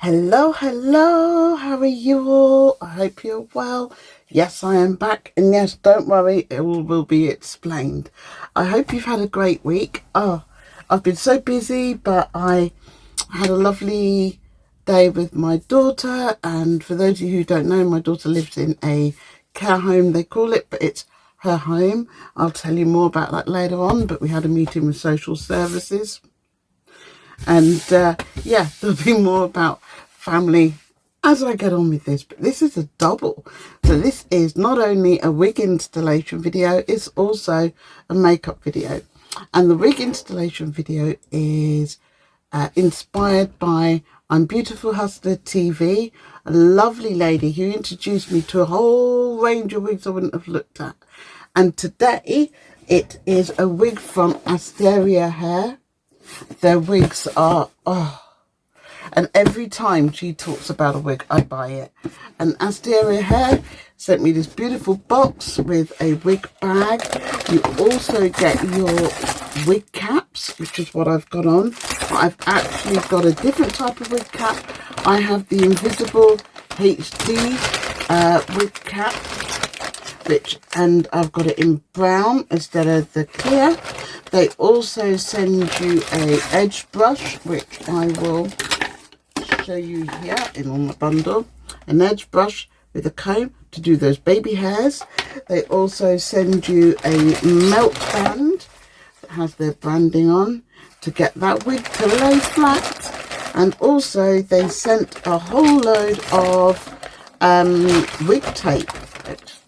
Hello, how are you all? I hope you're well. Yes, I am back, and yes, don't worry, it all will be explained. I hope you've had a great week. I've been so busy, but I had a lovely day with my daughter, and for those of you who don't know, my daughter lives in a care home, they call it, but it's her home. I'll tell you more about that later on, but we had a meeting with social services. And yeah, there'll be more about family as I get on with this, but this is a double. So this is not only a wig installation video, it's also a makeup video. And the wig installation video is inspired by I'm Beautiful Hustler TV, a lovely lady who introduced me to a whole range of wigs I wouldn't have looked at. And today it is a wig from Asteria Hair. Their wigs are, and every time she talks about a wig, I buy it. And Asteria Hair sent me this beautiful box with a wig bag. You also get your wig caps, which is what I've got on. I've actually got a different type of wig cap. I have the Invisible HD wig cap, and I've got it in brown instead of the clear. They also send you a edge brush, which I will show you here in on the bundle. An edge brush with a comb to do those baby hairs. They also send you a melt band that has their branding on to get that wig to lay flat. And also they sent a whole load of wig tape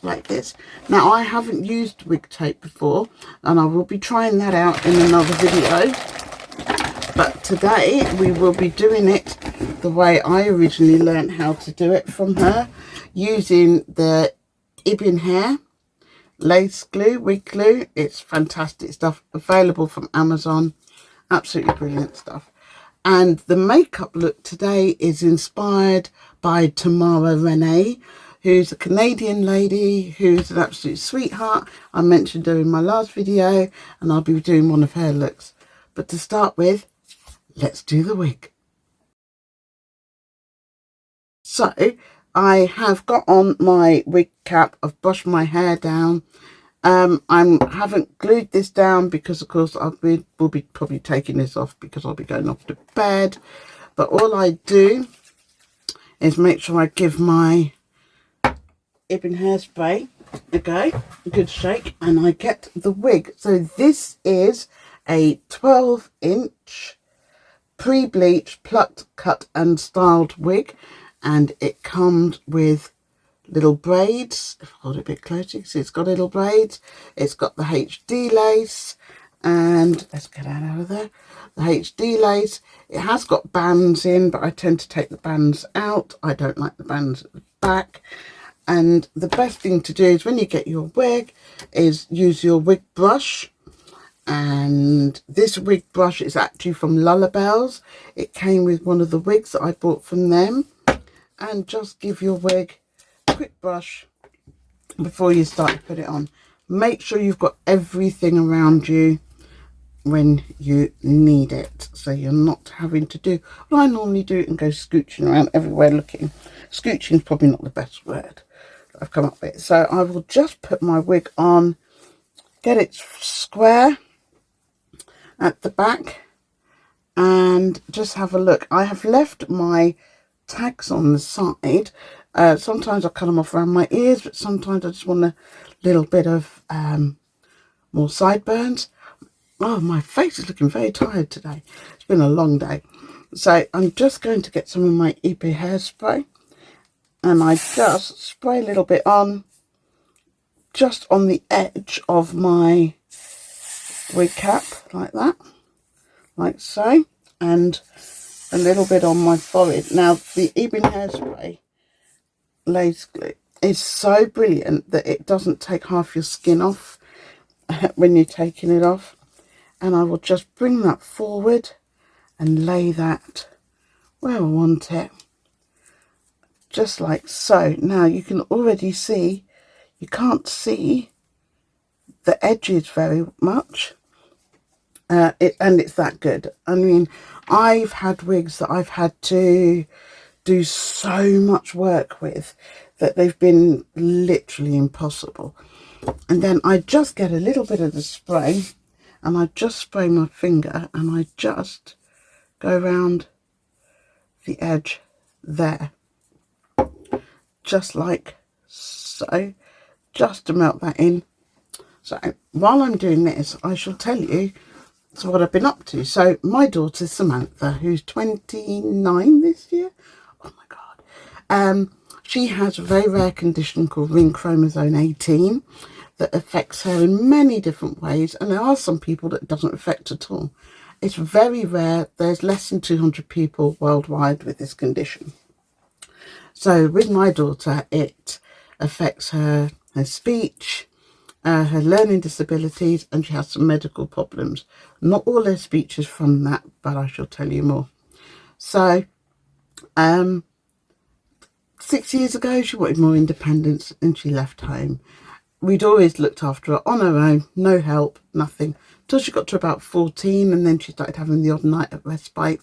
like this. Now I haven't used wig tape before, and I will be trying that out in another video, but today we will be doing it the way I originally learned how to do it from her, using the Ibn Hair lace glue, wig glue. It's fantastic stuff, available from Amazon. Absolutely brilliant stuff. And the makeup look today is inspired by Tamara Renee, who's a Canadian lady who's an absolute sweetheart. I mentioned her in my last video, and I'll be doing one of her looks. But to start with, let's do the wig. So I have got on my wig cap. I've brushed my hair down. I haven't glued this down because, of course, will be probably taking this off because I'll be going off to bed. But all I do is make sure I give my Ibn Hairspray a good shake, and I get the wig. So this is a 12-inch pre-bleached, plucked, cut and styled wig, and it comes with little braids. If I hold it a bit closer, you can see it's got little braids. It's got the HD lace, and let's get that out of there. The HD lace, it has got bands in, but I tend to take the bands out. I don't like the bands at the back. And the best thing to do is when you get your wig is use your wig brush. And this wig brush is actually from Lullabelles. It came with one of the wigs that I bought from them. And just give your wig a quick brush before you start to put it on. Make sure you've got everything around you when you need it, so you're not having to do what I normally do and go scooching around everywhere looking. Scooching is probably not the best word I've come up with. So I will just put my wig on, get it square at the back, and just have a look. I have left my tags on the side. Sometimes I cut them off around my ears, but sometimes I just want a little bit of more sideburns. Oh, my face is looking very tired today. It's been a long day. So I'm just going to get some of my Ibn Hairspray, and I just spray a little bit on, just on the edge of my wig cap, like that, like so, and a little bit on my forehead. Now, the Ibn Hairspray lace glue is so brilliant that it doesn't take half your skin off when you're taking it off. And I will just bring that forward and lay that where I want it, just like so. Now you can already see, you can't see the edges very much, and it's that good. I mean, I've had wigs that I've had to do so much work with that they've been literally impossible. And then I just get a little bit of the spray and I just spray my finger and I just go around the edge there, just like so, just to melt that in. So while I'm doing this, I shall tell you what I've been up to. So my daughter Samantha, who's 29 this year, oh my god, she has a very rare condition called ring chromosome 18 that affects her in many different ways, and there are some people that it doesn't affect at all. It's very rare. There's less than 200 people worldwide with this condition. So with my daughter, it affects her speech, her learning disabilities, and she has some medical problems. Not all her speech is from that, but I shall tell you more. So 6 years ago, she wanted more independence and she left home. We'd always looked after her on her own, no help, nothing, till she got to about 14, and then she started having the odd night at respite.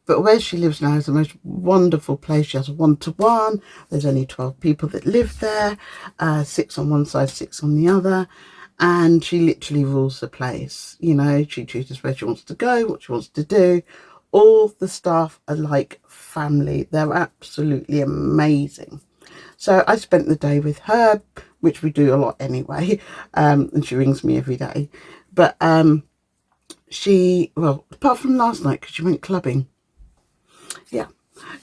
But where she lives now is the most wonderful place. She has a one-to-one. There's only 12 people that live there, 6 on one side, 6 on the other. And she literally rules the place. You know, she chooses where she wants to go, what she wants to do. All the staff are like family. They're absolutely amazing. So I spent the day with her, which we do a lot anyway. And she rings me every day. But well, apart from last night, because she went clubbing. Yeah.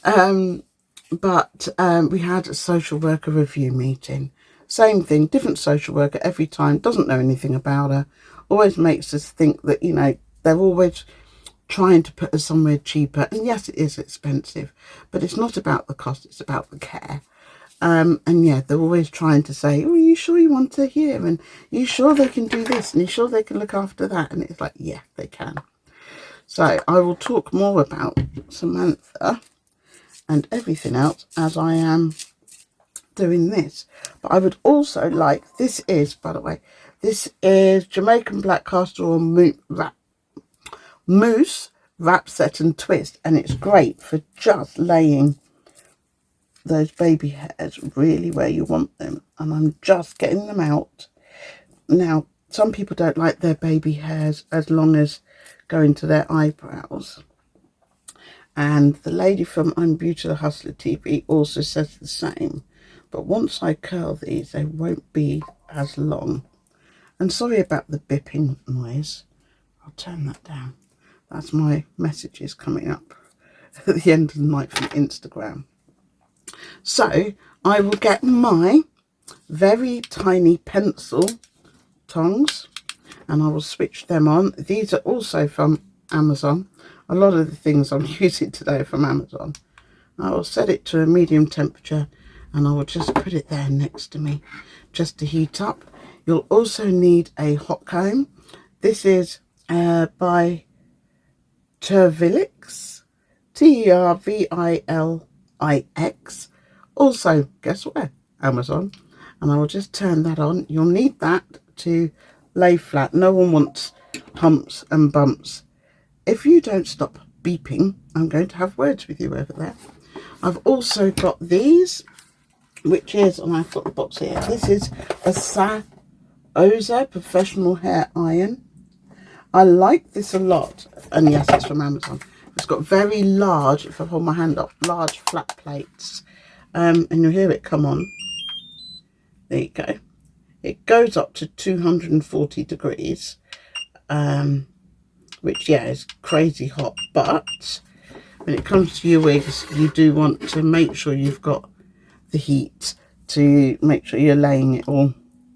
But we had a social worker review meeting. Same thing, different social worker every time, doesn't know anything about her. Always makes us think that, you know, they're always trying to put her somewhere cheaper. And yes, it is expensive, but it's not about the cost, it's about the care. And yeah, they're always trying to say, oh, are you sure you want her here? And are you sure they can do this? And are you sure they can look after that? And it's like, yeah, they can. So I will talk more about Samantha and everything else as I am doing this. But I would also like, this is, by the way, this is Jamaican Black Castor Oil Mousse Wrap Set and Twist. And it's great for just laying those baby hairs really where you want them. And I'm just getting them out. Now, some people don't like their baby hairs as long as going to their eyebrows. And the lady from I'm Beauty the Hustler TV also says the same. But once I curl these, they won't be as long. And sorry about the bipping noise. I'll turn that down. That's my messages coming up at the end of the night from Instagram. So I will get my very tiny pencil tongs and I will switch them on. These are also from Amazon. A lot of the things I'm using today are from Amazon. I will set it to a medium temperature and I will just put it there next to me just to heat up. You'll also need a hot comb. This is by Tervilix, Tervilix. Also, guess where? Amazon. And I will just turn that on. You'll need that to lay flat. No one wants humps and bumps. If you don't stop beeping, I'm going to have words with you over there. I've also got these, which is, and I've got the box here. This is a Saoza Professional Hair Iron. I like this a lot. And yes, it's from Amazon. It's got very large, if I hold my hand up, large flat plates. And you'll hear it come on. There you go. It goes up to 240 degrees. Which, yeah, is crazy hot. But when it comes to your wigs, you do want to make sure you've got the heat to make sure you're laying it all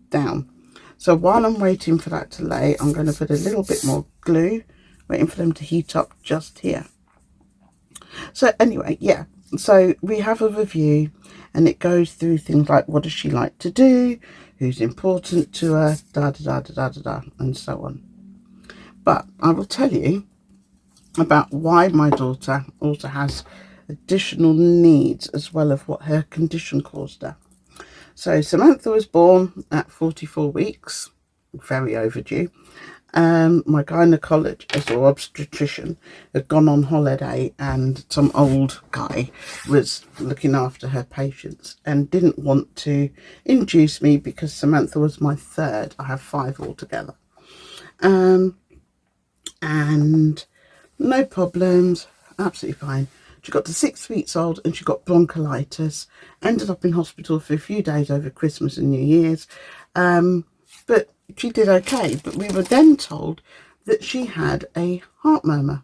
down. So while I'm waiting for that to lay, I'm going to put a little bit more glue, waiting for them to heat up just here. So anyway, yeah, so we have a review and it goes through things like what does she like to do, who's important to her, da da da da da da, and so on. But I will tell you about why my daughter also has additional needs as well as what her condition caused her. So Samantha was born at 44 weeks, very overdue. My gynecologist or obstetrician had gone on holiday, and some old guy was looking after her patients and didn't want to induce me because Samantha was my third. I have 5 altogether. And no problems, absolutely fine. She got to 6 weeks old and she got bronchiolitis, ended up in hospital for a few days over Christmas and New Year's. But she did okay. But we were then told that she had a heart murmur.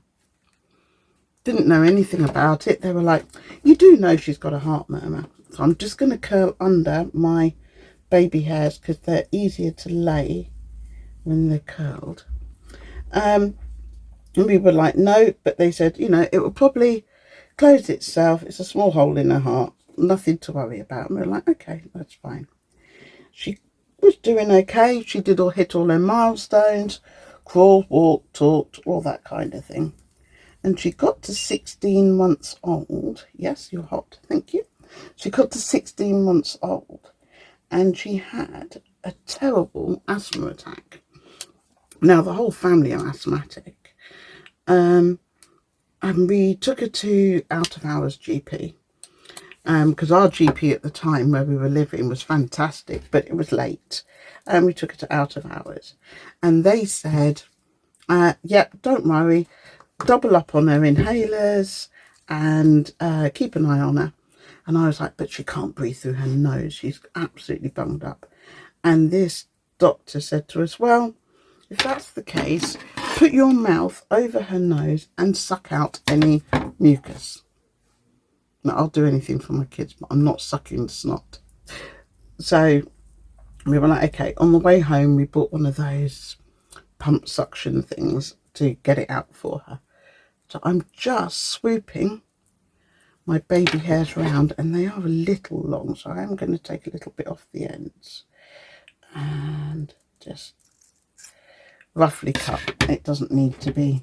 Didn't know anything about it. They were like, you do know she's got a heart murmur. So I'm just going to curl under my baby hairs because they're easier to lay when they're curled. And we were like, no, but they said, you know, it will probably close itself. It's a small hole in her heart. Nothing to worry about. And we were like, okay, that's fine. She was doing okay. She did hit all her milestones, crawl, walk, talked, all that kind of thing. And she got to 16 months old. Yes, you're hot. Thank you. She got to 16 months old and she had a terrible asthma attack. Now, the whole family are asthmatic. And we took her to out of hours GP. Because our GP at the time where we were living was fantastic, but it was late. And we took her to out of hours. And they said, yeah, don't worry. Double up on her inhalers and keep an eye on her. And I was like, but she can't breathe through her nose. She's absolutely bunged up. And this doctor said to us, well, if that's the case, put your mouth over her nose and suck out any mucus. Now, I'll do anything for my kids, but I'm not sucking the snot. So we were like, okay, on the way home, we bought one of those pump suction things to get it out for her. So I'm just swooping my baby hairs around, and they are a little long, so I am going to take a little bit off the ends and just roughly cut. It doesn't need to be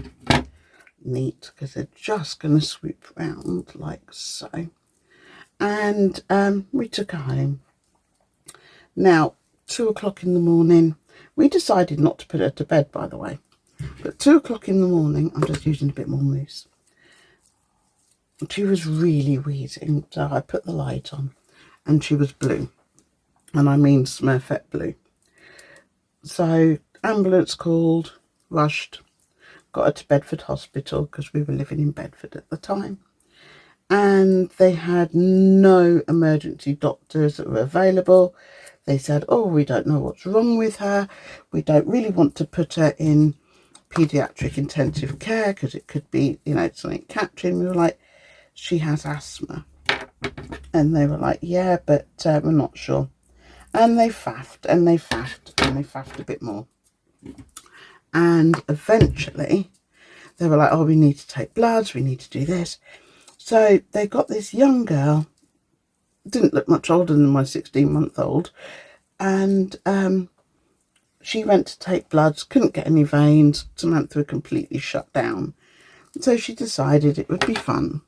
neat because they're just going to swoop around like so. And we took her home. Now, 2 o'clock in the morning, we decided not to put her to bed, by the way. But 2 o'clock in the morning, I'm just using a bit more mousse. She was really wheezing, so I put the light on and she was blue. And I mean Smurfette blue. So ambulance called, rushed, got her to Bedford Hospital because we were living in Bedford at the time. And they had no emergency doctors that were available. They said, oh, we don't know what's wrong with her. We don't really want to put her in paediatric intensive care because it could be, you know, something catching. We were like, she has asthma. And they were like, yeah, but we're not sure. And they faffed and they faffed and they faffed a bit more. And eventually they were like, oh, we need to take bloods, we need to do this. So they got this young girl, didn't look much older than my 16-month-old, and she went to take bloods, couldn't get any veins. Samantha had completely shut down. So she decided it would be fun,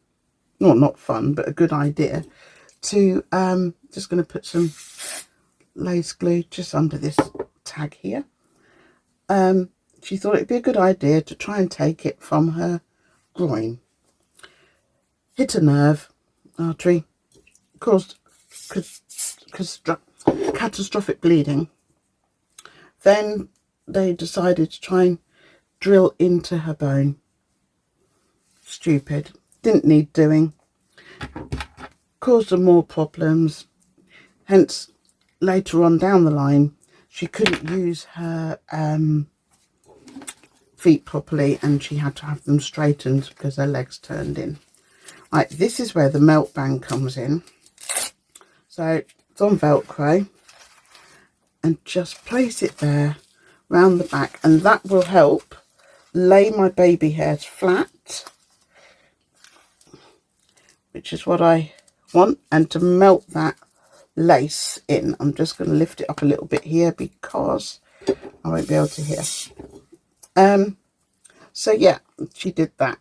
well, not fun, but a good idea to, just going to put some lace glue just under this tag here. She thought it'd be a good idea to try and take it from her groin. Hit a nerve artery, caused catastrophic bleeding. Then they decided to try and drill into her bone. Stupid. Didn't need doing. Caused her more problems. Hence, later on down the line, she couldn't use her feet properly and she had to have them straightened because her legs turned in. Right, this is where the melt band comes in. So it's on Velcro and just place it there round the back, and that will help lay my baby hairs flat, which is what I want, and to melt that lace in. I'm just going to lift it up a little bit here because I won't be able to hear. So yeah, she did that.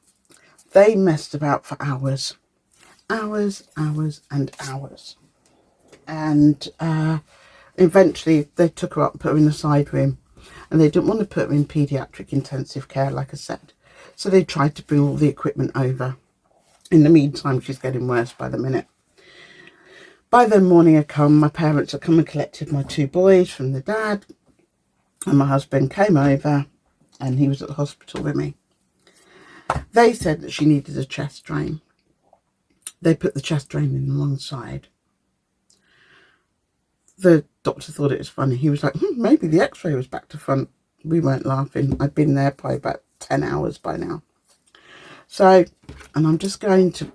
They messed about for hours and hours, and eventually they took her up and put her in the side room. and they didn't want to put her in paediatric intensive care, like I said. So they tried to bring all the equipment over. In the meantime, she's getting worse by the minute. By the morning had come, my parents had come and collected my 2 boys from the dad, and my husband came over, and he was at the hospital with me. They said that she needed a chest drain. They put the chest drain in the wrong side. The doctor thought it was funny. He was like, maybe the x-ray was back to front. We weren't laughing. I'd been there probably about 10 hours by now. So, and I'm just going to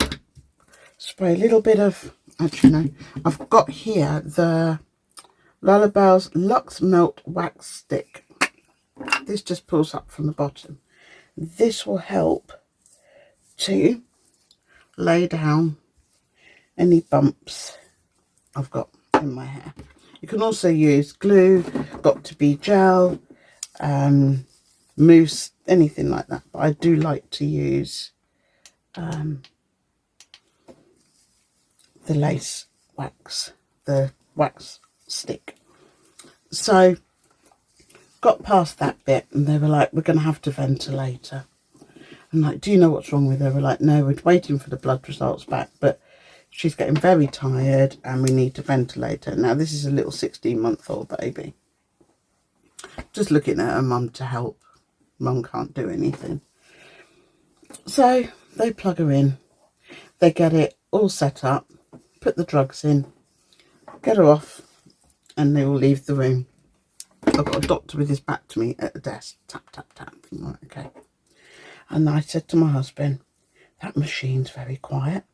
spray a little bit of, actually no, I've got here the Lullabelle's Luxe Melt Wax Stick. This just pulls up from the bottom. This will help to lay down any bumps I've got in my hair. You can also use glue, got to be gel, mousse, anything like that. But I do like to use the lace wax, the wax stick. So got past that bit, and they were like, we're going to have to ventilate her. I'm like, do you know what's wrong with her? We're like, no, we're waiting for the blood results back, but she's getting very tired and we need to ventilate her. Now, this is a little 16-month-old baby. Just looking at her mum to help. Mum can't do anything. So they plug her in. They get it all set up, put the drugs in, get her off, and they all leave the room. I've got a doctor with his back to me at the desk. Tap, tap, tap. I'm like, okay. And I said to my husband, that machine's very quiet.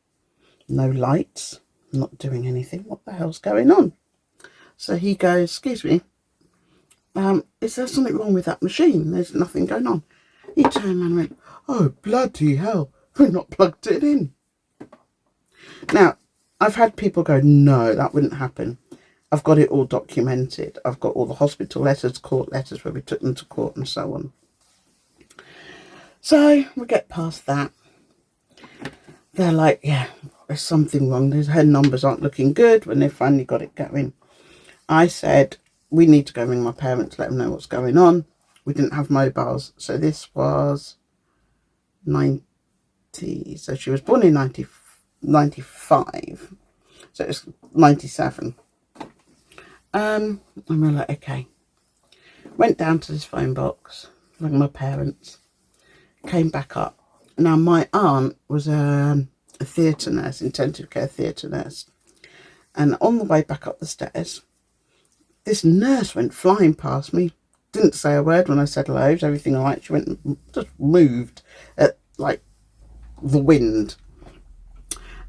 No lights. Not doing anything. What the hell's going on? So he goes, excuse me, is there something wrong with that machine? There's nothing going on. He turned around and went, oh, bloody hell. We're not plugged it in. Now, I've had people go, no, that wouldn't happen. I've got it all documented. I've got all the hospital letters, court letters where we took them to court and so on. So we get past that. They're like, yeah, there's something wrong. Her numbers aren't looking good when they finally got it going. I said, we need to go ring my parents, let them know what's going on. We didn't have mobiles. So this was 90. So she was born in 95. So it's 97. And we're like, okay. Went down to this phone box, rang my parents, came back up. Now, my aunt was a theatre nurse, intensive care theatre nurse. And on the way back up the stairs, this nurse went flying past me. Didn't say a word when I said hello. Is everything all right? She went, just moved at, like, the wind.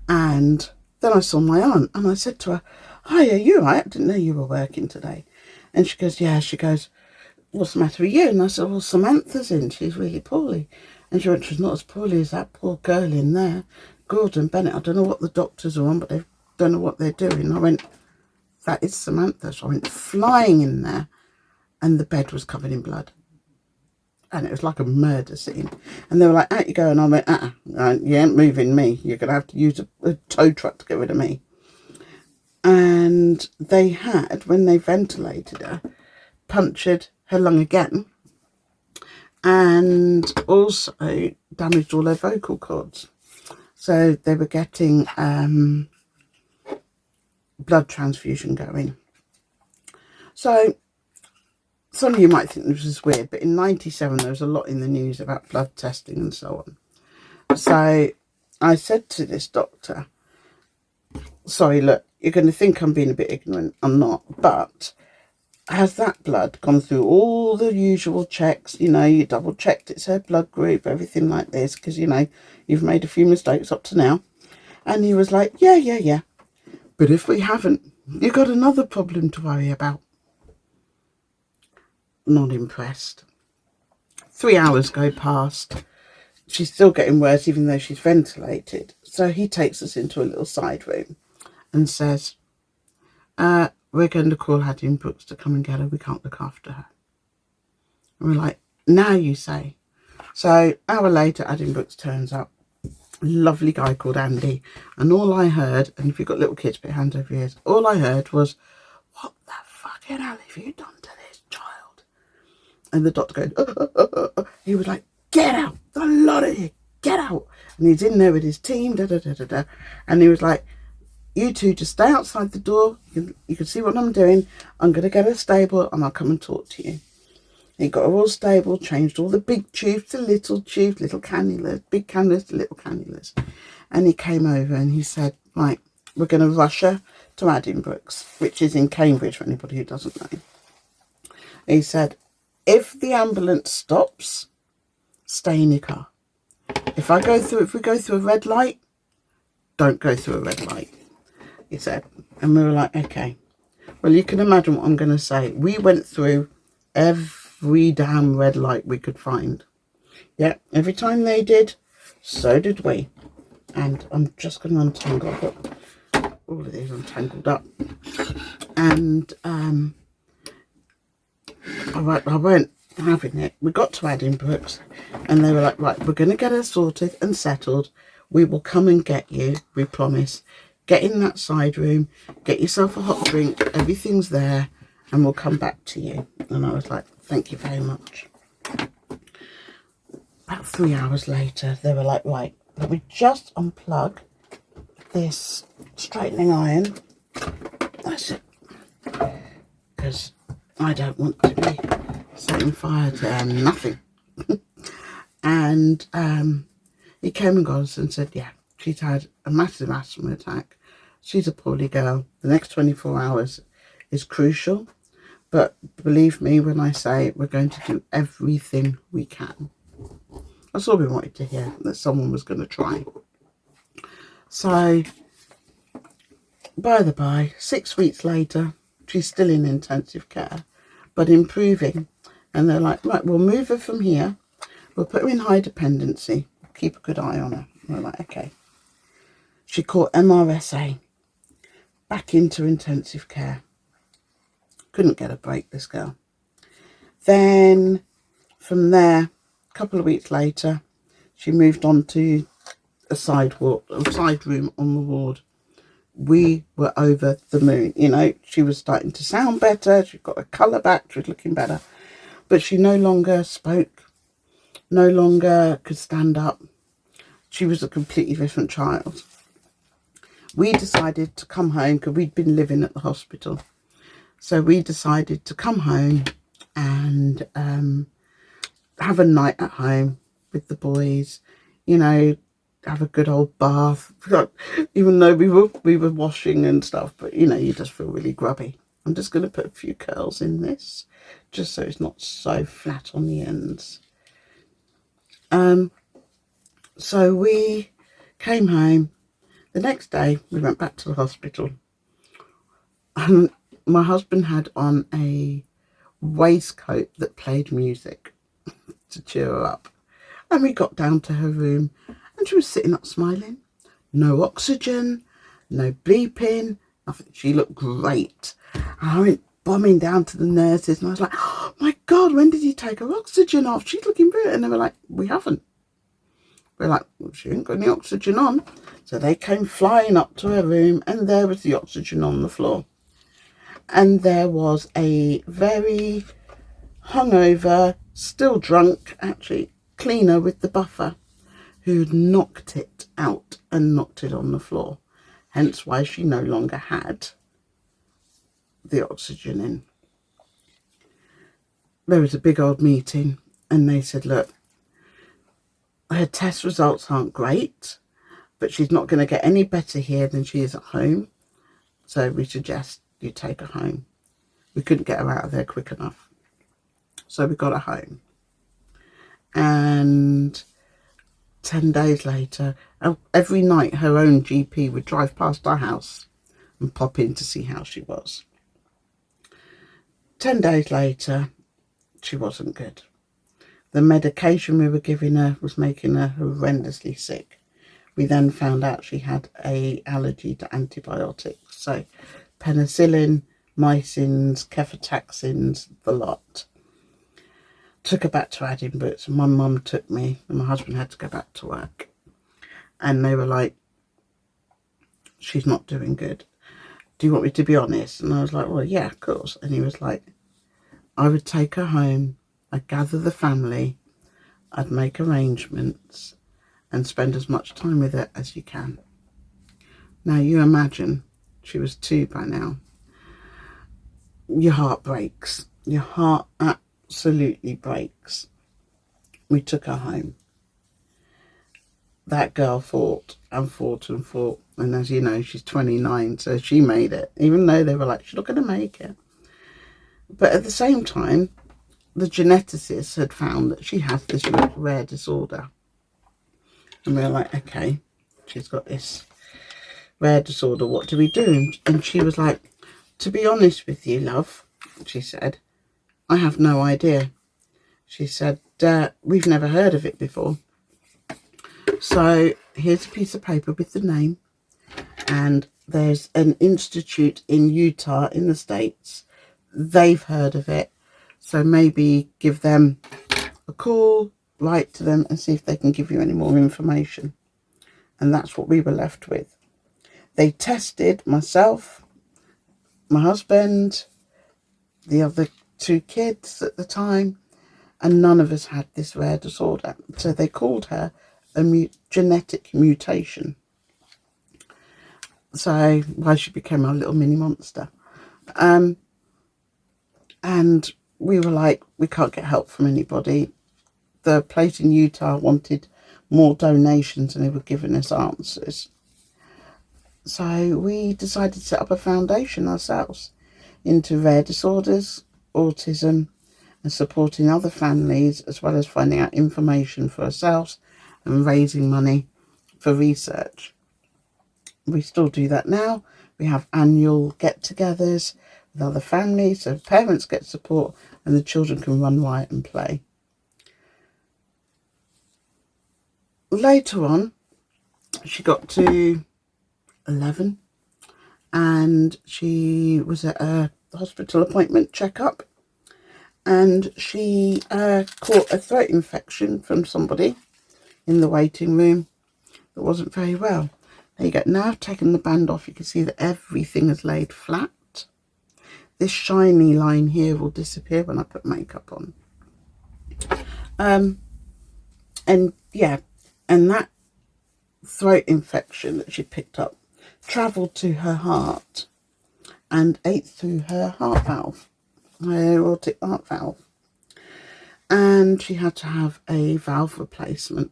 And then I saw my aunt and I said to her, hi, are you all right? I didn't know you were working today. And she goes, yeah. She goes, what's the matter with you? And I said, well, Samantha's in. She's really poorly. And she went, she's not as poorly as that poor girl in there. Gordon Bennett, I don't know what the doctors are on, but they don't know what they're doing. I went, that is Samantha. So I went flying in there and the bed was covered in blood. And it was like a murder scene. And they were like, out you go. And I went, you ain't moving me. You're going to have to use a tow truck to get rid of me. And they had, when they ventilated her, punctured her lung again. And also damaged all her vocal cords. So they were getting blood transfusion going. So some of you might think this is weird, but in 97 there was a lot in the news about blood testing and so on. So I said to this doctor, sorry, look, you're going to think I'm being a bit ignorant. I'm not, but has that blood gone through all the usual checks? You know, you double checked it's her blood group, everything like this, because, you know, you've made a few mistakes up to now. And he was like, yeah. But if we haven't, you've got another problem to worry about. Not impressed. 3 hours go past. She's still getting worse, even though she's ventilated. So he takes us into a little side room and says, we're going to call Haddon Brooks to come and get her. We can't look after her. And we're like, now you say. So an hour later, Haddon Brooks turns up. Lovely guy called Andy. And all I heard, and if you've got little kids, put your hands over your ears. All I heard was, what the fucking hell have you done to this child? And the doctor going, he was like, get out, the lot of you, get out. And he's in there with his team, da da da da da. And he was like, you two just stay outside the door. You can see what I'm doing. I'm going to get her stable and I'll come and talk to you. He got her all stable, changed all the big tubes to little tubes, little cannulas, big cannulas to little cannulas. And he came over and he said, right, we're going to rush her to Addenbrooke's, which is in Cambridge for anybody who doesn't know. He said, if the ambulance stops, stay in your car. If we go through a red light, don't go through a red light, he said. And we were like, okay. Well, you can imagine what I'm going to say. We went through every damn red light we could find. Yeah, every time they did, so did we. And I'm just going to untangle. I've got all of these untangled up. And I weren't having it. We got to Addenbrooke's and they were like, right, we're going to get her sorted and settled. We will come and get you, we promise. Get in that side room, get yourself a hot drink, everything's there, and we'll come back to you. And I was like, thank you very much. About 3 hours later, they were like, right, let me just unplug this straightening iron. That's it. Because I don't want to be setting fire to nothing. And he came and got us and said, yeah, she's had a massive asthma attack. She's a poorly girl. The next 24 hours is crucial. But believe me when I say we're going to do everything we can. That's all we wanted to hear, that someone was going to try. So, by the by, 6 weeks later, she's still in intensive care, but improving. And they're like, right, we'll move her from here. We'll put her in high dependency. Keep a good eye on her. And we're like, okay. She caught MRSA. Back into intensive care. Couldn't get a break, this girl. Then, from there, a couple of weeks later, she moved on to a side room on the ward. We were over the moon. You know, she was starting to sound better. She got her colour back. She was looking better. But she no longer spoke. No longer could stand up. She was a completely different child. We decided to come home because we'd been living at the hospital. So we decided to come home and have a night at home with the boys, you know, have a good old bath. Even though we were washing and stuff, but you know, you just feel really grubby. I'm just going to put a few curls in this, just so it's not so flat on the ends. So we came home. The next day, we went back to the hospital. And my husband had on a waistcoat that played music to cheer her up. And we got down to her room and she was sitting up smiling. No oxygen, no bleeping, nothing. She looked great. And I went bombing down to the nurses and I was like, oh my God, when did you take her oxygen off? She's looking good. And they were like, we haven't. We're like, well, she ain't got any oxygen on. So they came flying up to her room and there was the oxygen on the floor. And there was a very hungover, still drunk, actually, cleaner with the buffer who'd knocked it out and knocked it on the floor. Hence why she no longer had the oxygen in. There was a big old meeting and they said, look, her test results aren't great, but she's not going to get any better here than she is at home. So we suggest you take her home. We couldn't get her out of there quick enough. So we got her home. And 10 days later, every night her own GP would drive past our house and pop in to see how she was. 10 days later, she wasn't good. The medication we were giving her was making her horrendously sick. We then found out she had an allergy to antibiotics. So penicillin, mycins, cefotaxins, the lot. Took her back to Addenbrooke's and my mum took me and my husband had to go back to work. And they were like, she's not doing good. Do you want me to be honest? And I was like, well, yeah, of course. And he was like, I would take her home I'd gather the family, I'd make arrangements and spend as much time with her as you can. Now you imagine, she was 2 by now. Your heart breaks. Your heart absolutely breaks. We took her home. That girl fought and fought and fought. And as you know, she's 29, so she made it. Even though they were like, she's not going to make it. But at the same time, the geneticists had found that she has this rare disorder. And we were like, okay, she's got this rare disorder. What do we do? And she was like, to be honest with you, love, she said, I have no idea. She said, we've never heard of it before. So here's a piece of paper with the name. And there's an institute in Utah in the States. They've heard of it. So maybe give them a call, write to them and see if they can give you any more information. And that's what we were left with. They tested myself, my husband, the other 2 kids at the time, and none of us had this rare disorder. So they called her a genetic mutation. So why she became our little mini monster. And we were like, we can't get help from anybody. The place in Utah wanted more donations and they were giving us answers. So we decided to set up a foundation ourselves into rare disorders, autism, and supporting other families, as well as finding out information for ourselves and raising money for research. We still do that now. We have annual get-togethers with other families, so parents get support and the children can run riot and play. Later on, she got to 11 and she was at a hospital appointment checkup, and she caught a throat infection from somebody in the waiting room that wasn't very well. There you go. Now I've taken the band off, you can see that everything is laid flat. This shiny line here will disappear when I put makeup on. And yeah, and that throat infection that she picked up travelled to her heart and ate through her heart valve, her aortic heart valve. And she had to have a valve replacement,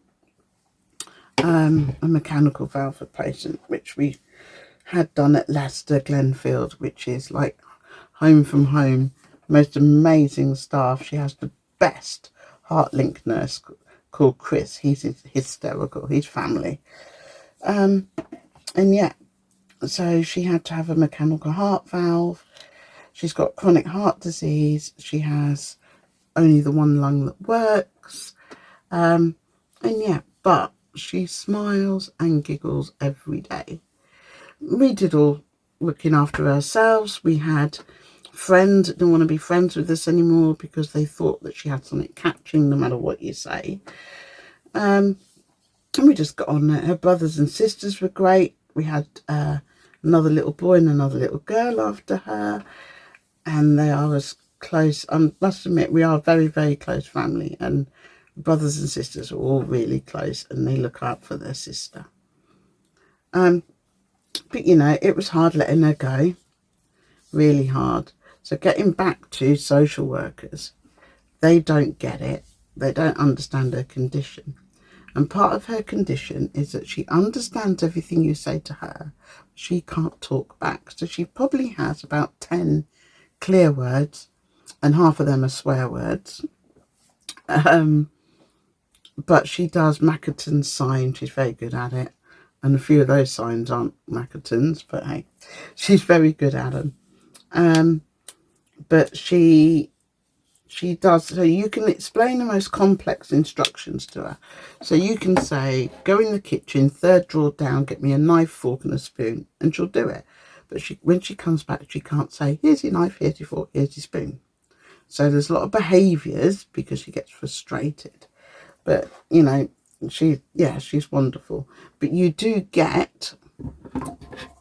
a mechanical valve replacement, which we had done at Leicester Glenfield, which is like home from home, most amazing staff. She has the best HeartLink nurse called Chris. He's hysterical. He's family. And yeah, so she had to have a mechanical heart valve. She's got chronic heart disease. She has only the one lung that works. And yeah, but she smiles and giggles every day. We did all looking after ourselves. We had friends that didn't want to be friends with us anymore because they thought that she had something catching no matter what you say. And we just got on. Her brothers and sisters were great. We had another little boy and another little girl after her, and they are as close. I must admit, we are a very, very close family, and brothers and sisters are all really close, and they look out for their sister. But you know, it was hard letting her go, really hard. So getting back to social workers, they don't get it. They don't understand her condition. And part of her condition is that she understands everything you say to her. She can't talk back. So she probably has about 10 clear words, and half of them are swear words. But she does Macaton's sign. She's very good at it. And a few of those signs aren't Macaton's, but hey, she's very good at them. But she does, so you can explain the most complex instructions to her. So you can say, go in the kitchen, 3rd drawer down, get me a knife, fork and a spoon, and she'll do it. But when she comes back, she can't say, here's your knife, here's your fork, here's your spoon. So there's a lot of behaviours because she gets frustrated. But, you know, she's wonderful. But you do get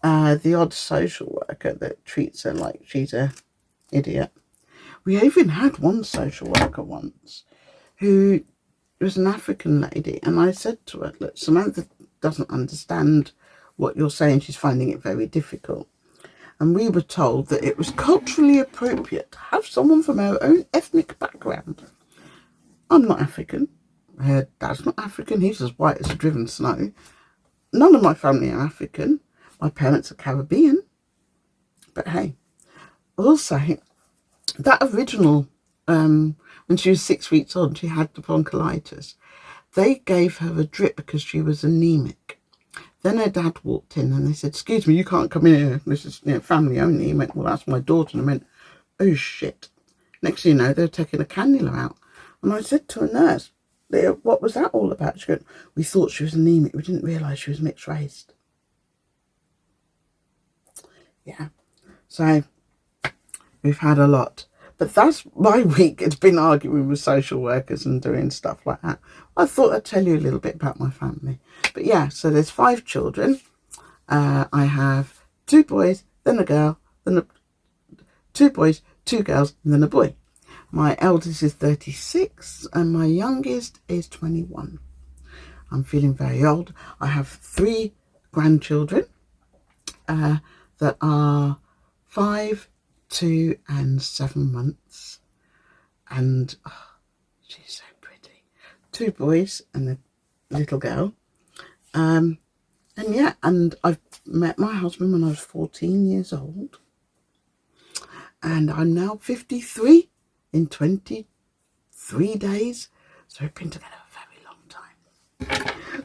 the odd social worker that treats her like she's a idiot. We even had one social worker once who was an African lady, and I said to her, look, Samantha doesn't understand what you're saying. She's finding it very difficult. And we were told that it was culturally appropriate to have someone from our own ethnic background. I'm not African. Her dad's not African. He's as white as a driven snow. None of my family are African. My parents are Caribbean. But hey, also, that original, when she was 6 weeks old, she had the bronchiolitis. They gave her a drip because she was anemic. Then her dad walked in and they said, excuse me, you can't come in here. This is family only. He went, well, that's my daughter. And I went, oh, shit. Next thing you know, they were taking a cannula out. And I said to a nurse, what was that all about? She went, we thought she was anemic. We didn't realise she was mixed race. Yeah. So we've had a lot. But that's my week. It's been arguing with social workers and doing stuff like that. I thought I'd tell you a little bit about my family. But yeah, so there's 5 children. I have 2 boys, then a girl, then 2 boys, 2 girls, and then a boy. My eldest is 36 and my youngest is 21. I'm feeling very old. I have 3 grandchildren that are 5, 2 and 7 months. And oh, she's so pretty. 2 boys and a little girl. And yeah, and I've met my husband when I was 14 years old. And I'm now 53 in 23 days. So we've been together a very long time.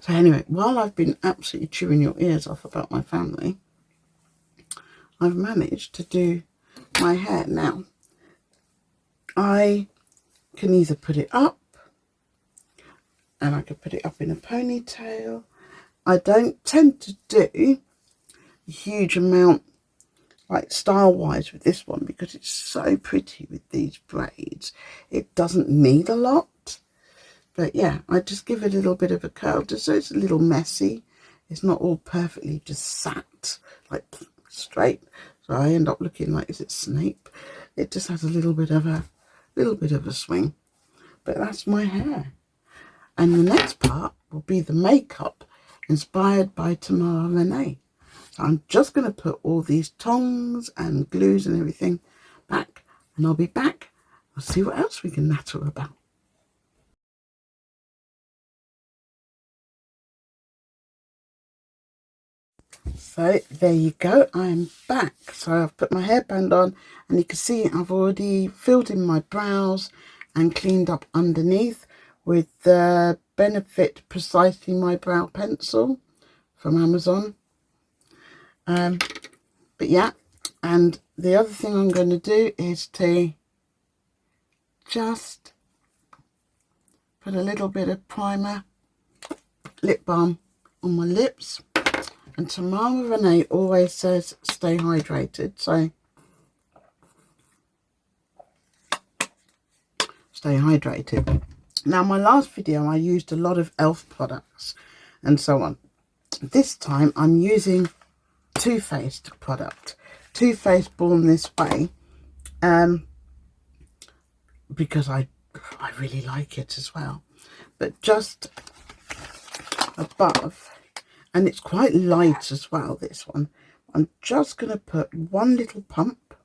So anyway, while I've been absolutely chewing your ears off about my family, I've managed to do my hair. Now, I can either put it up, and I could put it up in a ponytail. I don't tend to do a huge amount, like style-wise, with this one because it's so pretty with these braids. It doesn't need a lot. But yeah, I just give it a little bit of a curl just so it's a little messy. It's not all perfectly just sat, like straight. So I end up looking like, is it Snape? It just has a little bit of a swing. But that's my hair. And the next part will be the makeup inspired by Tamara Renee. So I'm just going to put all these tongs and glues and everything back, and I'll be back. We'll see what else we can natter about. So there you go, I am back. So I've put my hairband on and you can see I've already filled in my brows and cleaned up underneath with the Benefit Precisely My Brow Pencil from Amazon. But yeah, and the other thing I'm going to do is to just put a little bit of primer, lip balm on my lips. And Tamara Renee always says stay hydrated, so stay hydrated. Now, my last video I used a lot of ELF products and so on. This time I'm using Too Faced product. Too Faced Born This Way, because I really like it as well. But just above, and it's quite light as well, this one, I'm just going to put one little pump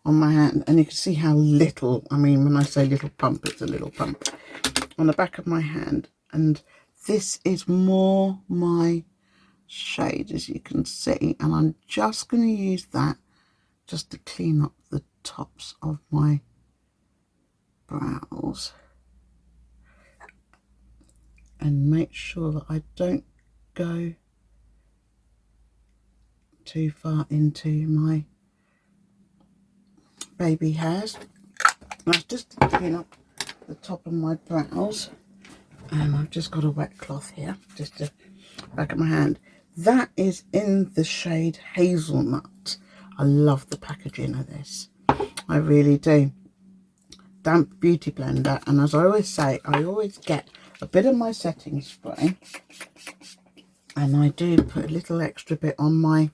on my hand, and you can see how little, I mean, when I say little pump, it's a little pump on the back of my hand. And this is more my shade, as you can see, and I'm just going to use that just to clean up the tops of my brows and make sure that I don't go too far into my baby hairs. That's just to clean up the top of my brows, and I've just got a wet cloth here, just to back of my hand. That is in the shade Hazelnut. I love the packaging of this, I really do. Damp Beauty Blender, and as I always say, I always get a bit of my setting spray, and I do put a little extra bit on my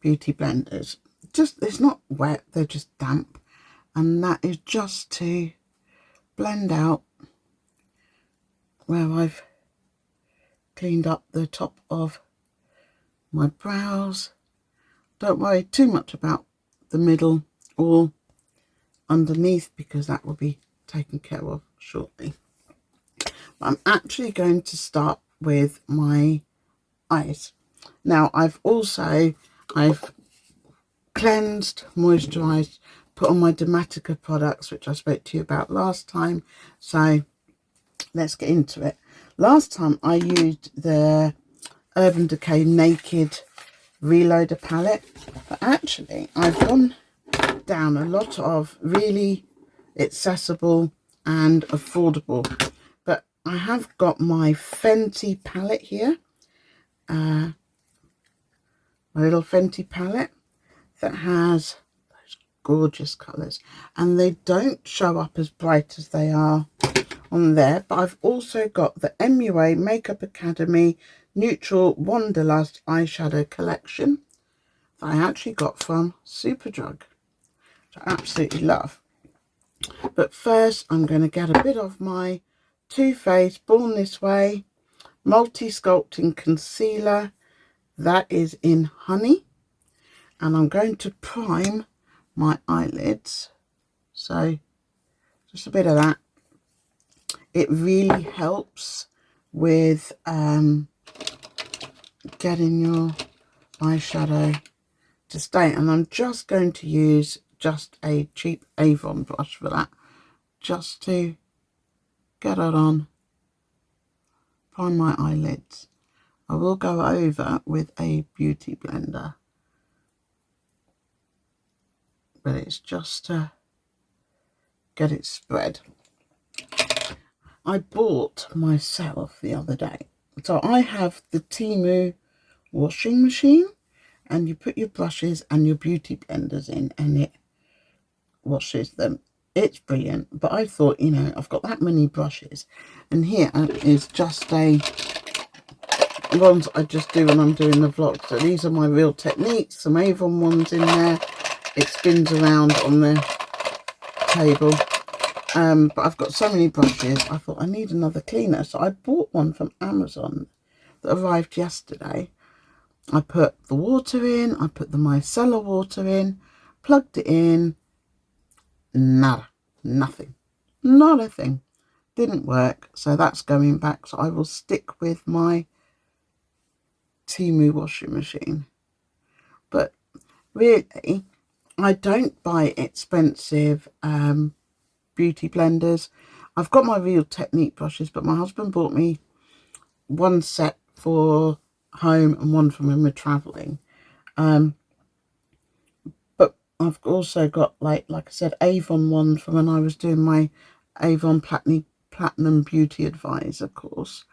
beauty blenders. Just, it's not wet, they're just damp, and that is just to blend out where I've cleaned up the top of my brows. Don't worry too much about the middle or underneath, because that will be taken care of shortly. But I'm actually going to start with my eyes. Now I've cleansed, moisturized, put on my Dermatica products, which I spoke to you about last time. So let's get into it. Last time I used the Urban Decay Naked Reloader palette, but actually I've gone down a lot of really accessible and affordable. But I have got my Fenty palette here, my little Fenty palette that has those gorgeous colours, and they don't show up as bright as they are on there. But I've also got the MUA Makeup Academy Neutral Wanderlust eyeshadow collection that I actually got from Superdrug, which I absolutely love. But first I'm going to get a bit of my Too Faced Born This Way Multi-Sculpting Concealer, that is in Honey, and I'm going to prime my eyelids. So just a bit of that. It really helps with getting your eyeshadow to stay, and I'm just going to use just a cheap Avon brush for that, just to get it on, prime my eyelids. I will go over with a beauty blender, but it's just to get it spread. I bought myself the other day, so I have the Temu washing machine, and you put your brushes and your beauty blenders in and it washes them. It's brilliant. But I thought, you know, I've got that many brushes, and here is just the ones I just do when I'm doing the vlog. So these are my Real Techniques, some Avon ones in there. It spins around on the table. But I've got so many brushes, I thought I need another cleaner. So I bought one from Amazon that arrived yesterday. I put the water in, I put the micellar water in, plugged it in, nada, nothing, not a thing. Didn't work, so that's going back. So I will stick with my Temu washing machine. But really, I don't buy expensive beauty blenders. I've got my Real Technique brushes, but my husband bought me one set for home and one for when we're traveling. But I've also got, like I said, Avon one from when I was doing my Avon Platinum Beauty Advisor course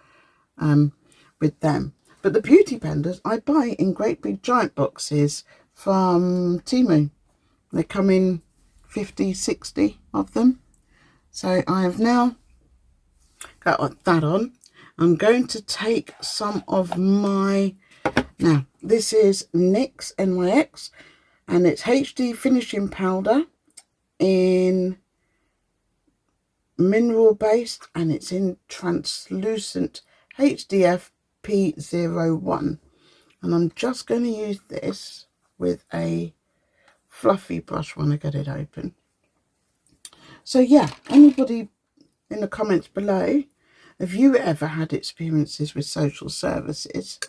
with them. But the beauty blenders I buy in great big giant boxes from Temu. They come in 50, 60 of them. So I have now got that on. I'm going to take some of my, now this is NYX, NYX, and it's HD finishing powder in mineral based, and it's in translucent HDF P01. And I'm just going to use this with a fluffy brush when I get it open. So yeah, anybody in the comments below, have you ever had experiences with social services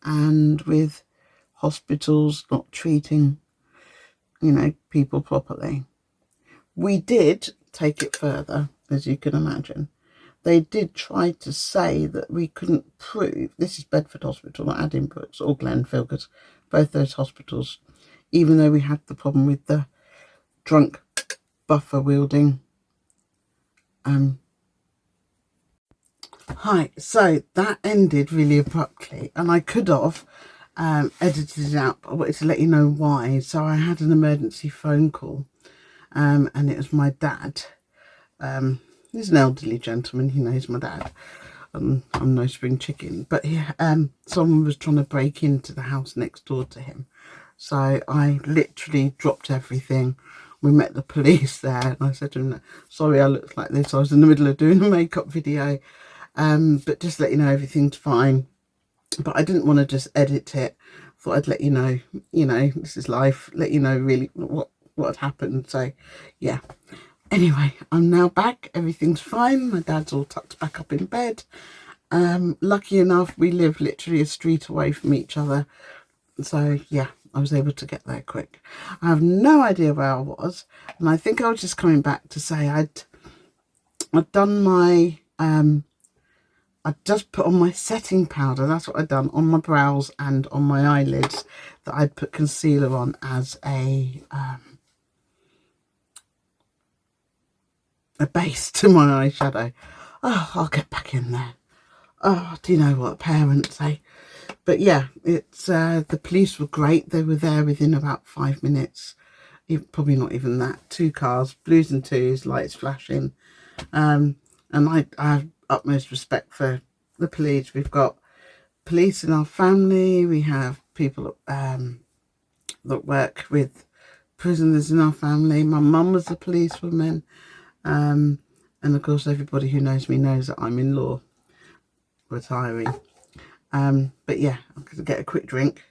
and with hospitals not treating, you know, people properly? We did take it further, as you can imagine. They did try to say that we couldn't prove, this is Bedford Hospital, not Addenbrooke's or Glenfield, because both those hospitals, even though we had the problem with the drunk buffer wielding. Hi, so that ended really abruptly, and I could have edited it out, but I wanted to let you know why. So I had an emergency phone call, and it was my dad. He's an elderly gentleman, he knows my dad. I'm no spring chicken, but someone was trying to break into the house next door to him. So I literally dropped everything, we met the police there, and I said to him, sorry I looked like this, I was in the middle of doing a makeup video, but just let you know everything's fine. But I didn't want to just edit it. Thought I'd let you know, this is life, let you know really what had happened. So yeah, anyway, I'm now back, everything's fine, my dad's all tucked back up in bed. Lucky enough, we live literally a street away from each other, so yeah, I was able to get there quick. I have no idea where I was, and I think I was just coming back to say I'd done my I just put on my setting powder. That's what I'd done on my brows and on my eyelids, that I'd put concealer on as a base to my eyeshadow. Oh, I'll get back in there. Oh, do you know what parents say? But yeah, it's the police were great. They were there within about 5 minutes. Probably not even that. 2 cars, blues and twos, lights flashing. And I have utmost respect for the police. We've got police in our family. We have people that work with prisoners in our family. My mum was a policewoman. And of course, everybody who knows me knows that I'm in law, retiring. But yeah, I'm going to get a quick drink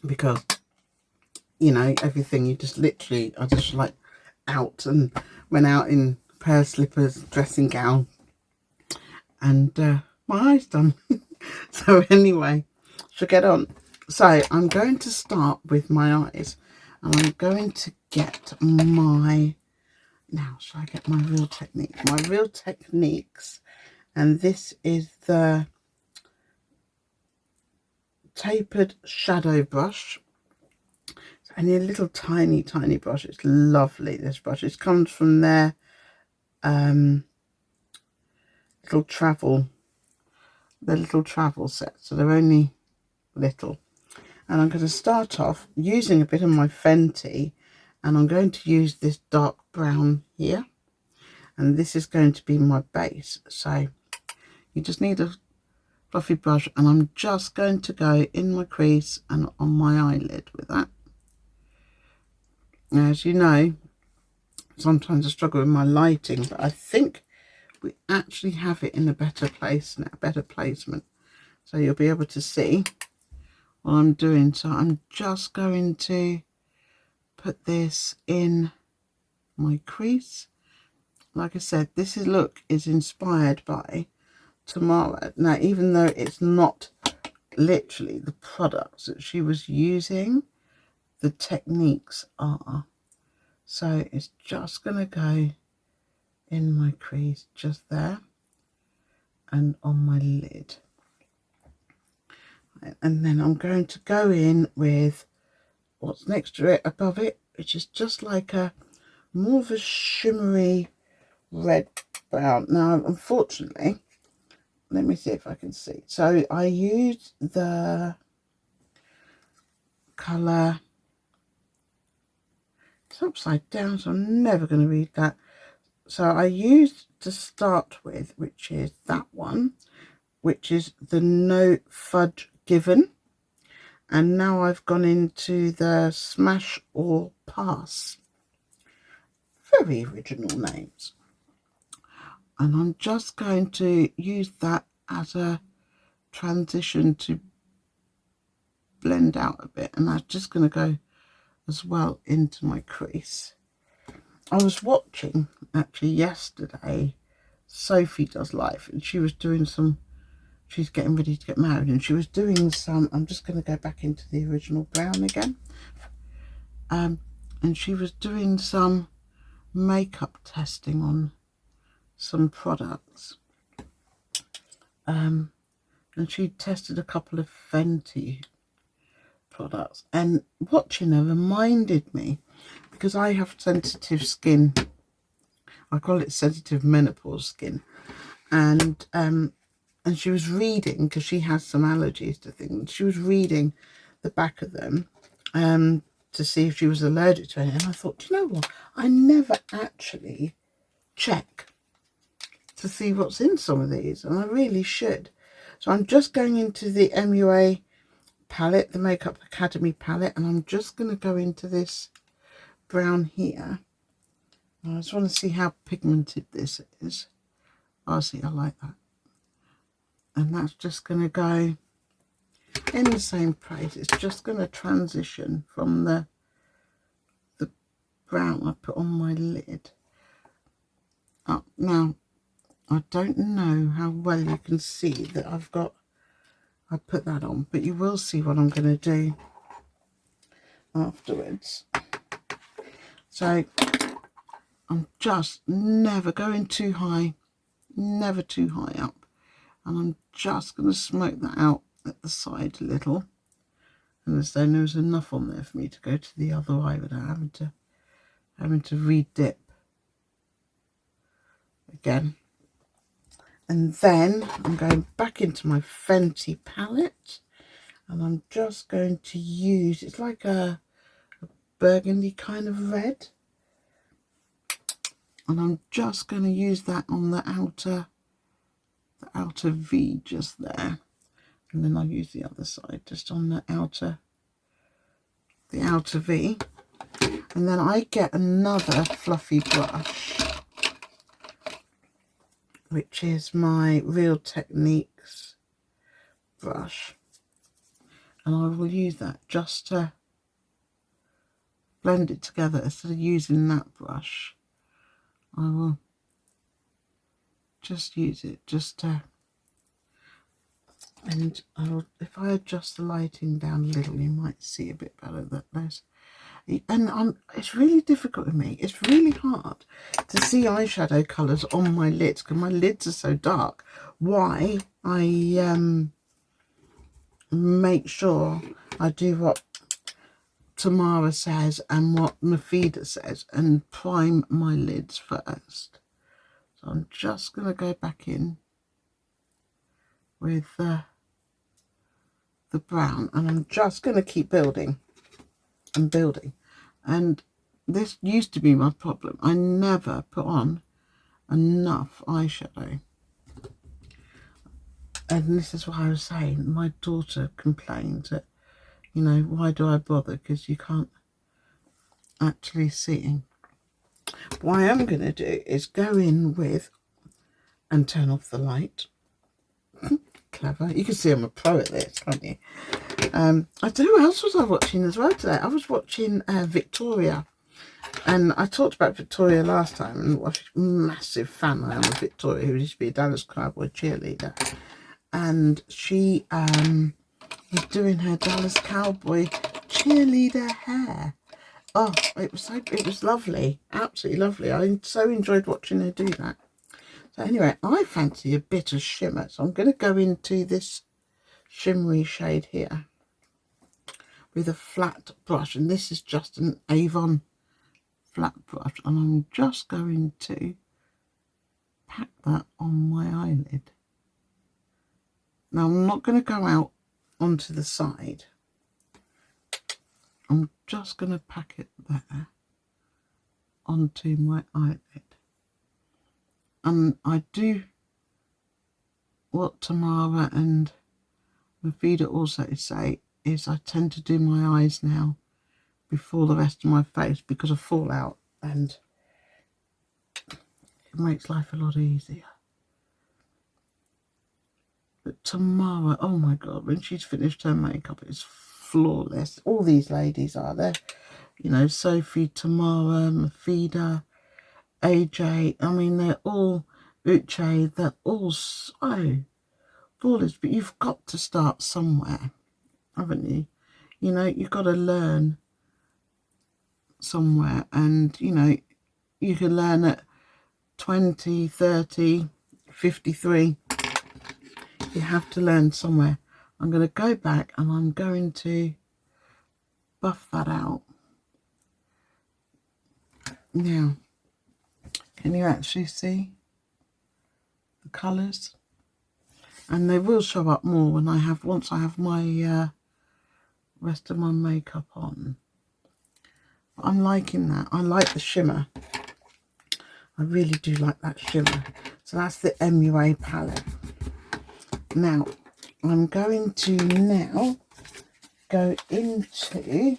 because, everything you just literally, I just like out and went out in a pair of slippers, dressing gown, and my eyes done. So anyway, should get on. So I'm going to start with my eyes, and I'm going to get my, now shall I get my Real Techniques? My Real Techniques, and this is the tapered shadow brush. It's only a little tiny brush. It's lovely, this brush. It comes from their little travel set, so they're only little. And I'm going to start off using a bit of my Fenty, and I'm going to use this dark brown here, and this is going to be my base. So you just need a fluffy brush, and I'm just going to go in my crease and on my eyelid with that. Now, as you know, sometimes I struggle with my lighting, but I think we actually have it in a better place now, better placement, so you'll be able to see what I'm doing. So I'm just going to put this in my crease. Like I said, this look is inspired by Tamara. Now, even though it's not literally the products that she was using, the techniques are. So it's just going to go in my crease just there and on my lid. And then I'm going to go in with what's next to it, above it, which is just like a more of a shimmery red brown. Now, unfortunately, let me see if I can see. So I used the colour, it's upside down, so I'm never going to read that. So I used to start with, which is that one, which is the No Fudge Given. And now I've gone into the Smash or Pass. Very original names. And I'm just going to use that as a transition to blend out a bit. And I'm just going to go as well into my crease. I was watching, actually, yesterday, Sophie Does Life, and she was doing some, she's getting ready to get married, and she was doing some, I'm just going to go back into the original brown again, and she was doing some makeup testing on some products, and she tested a couple of Fenty products, and watching her reminded me, because I have sensitive skin, I call it sensitive menopause skin, and she was reading, because she has some allergies to things, she was reading the back of them to see if she was allergic to anything. And I thought, you know what, I never actually check to see what's in some of these, and I really should. So I'm just going into the MUA palette, the Makeup Academy palette, and I'm just going to go into this brown here. I just want to see how pigmented this is. Oh, see, I like that. And that's just going to go in the same place. It's just going to transition from the brown I put on my lid up. Now, I don't know how well you can see that I put that on, but you will see what I'm going to do afterwards. So I'm just never going too high, never too high up, and I'm just going to smoke that out at the side a little, and as though there was enough on there for me to go to the other eye without having to re-dip again. And then I'm going back into my Fenty palette, and I'm just going to use, it's like a burgundy kind of red, and I'm just going to use that on the outer V just there, and then I'll use the other side just on the outer V, and then I get another fluffy brush, which is my Real Techniques brush, and I will use that just to blend it together. Instead of using that brush, I will just use it just to, and if I adjust the lighting down a little, you might see a bit better that there's, and it's really difficult with me. It's really hard to see eyeshadow colours on my lids because my lids are so dark. Why I make sure I do what Tamara says and what Mafida says and prime my lids first. So I'm just going to go back in with the brown, and I'm just going to keep building and building. And this used to be my problem. I never put on enough eyeshadow. And this is what I was saying. My daughter complained that, you know, why do I bother? Because you can't actually see. What I am going to do is go in with and turn off the light. Clever. You can see I'm a pro at this, can't you? I don't know what else was I watching as well today. I was watching Victoria, and I talked about Victoria last time, and what a massive fan I am of Victoria, who used to be a Dallas Cowboy cheerleader, and she was doing her Dallas Cowboy cheerleader hair. Oh, it was lovely, absolutely lovely. I so enjoyed watching her do that. So anyway, I fancy a bit of shimmer, so I'm going to go into this shimmery shade here with a flat brush, and this is just an Avon flat brush, and I'm just going to pack that on my eyelid. Now I'm not going to go out onto the side, I'm just going to pack it there onto my eyelid. And I do what Tamara and Mafida also say is I tend to do my eyes now before the rest of my face because of fallout, and it makes life a lot easier. But Tamara, oh my god, when she's finished her makeup, it's flawless. All these ladies are there, you know, Sophie, Tamara, Mafida, AJ, I mean, they're all, Uche, they're all so flawless, but you've got to start somewhere, haven't you? You know, you've got to learn somewhere, and, you know, you can learn at 20, 30, 53. You have to learn somewhere. I'm going to go back and I'm going to buff that out. Now, can you actually see the colours? And they will show up more when once I have my rest of my makeup on. But I'm liking that. I like the shimmer. I really do like that shimmer. So that's the MUA palette. Now, I'm going to go into,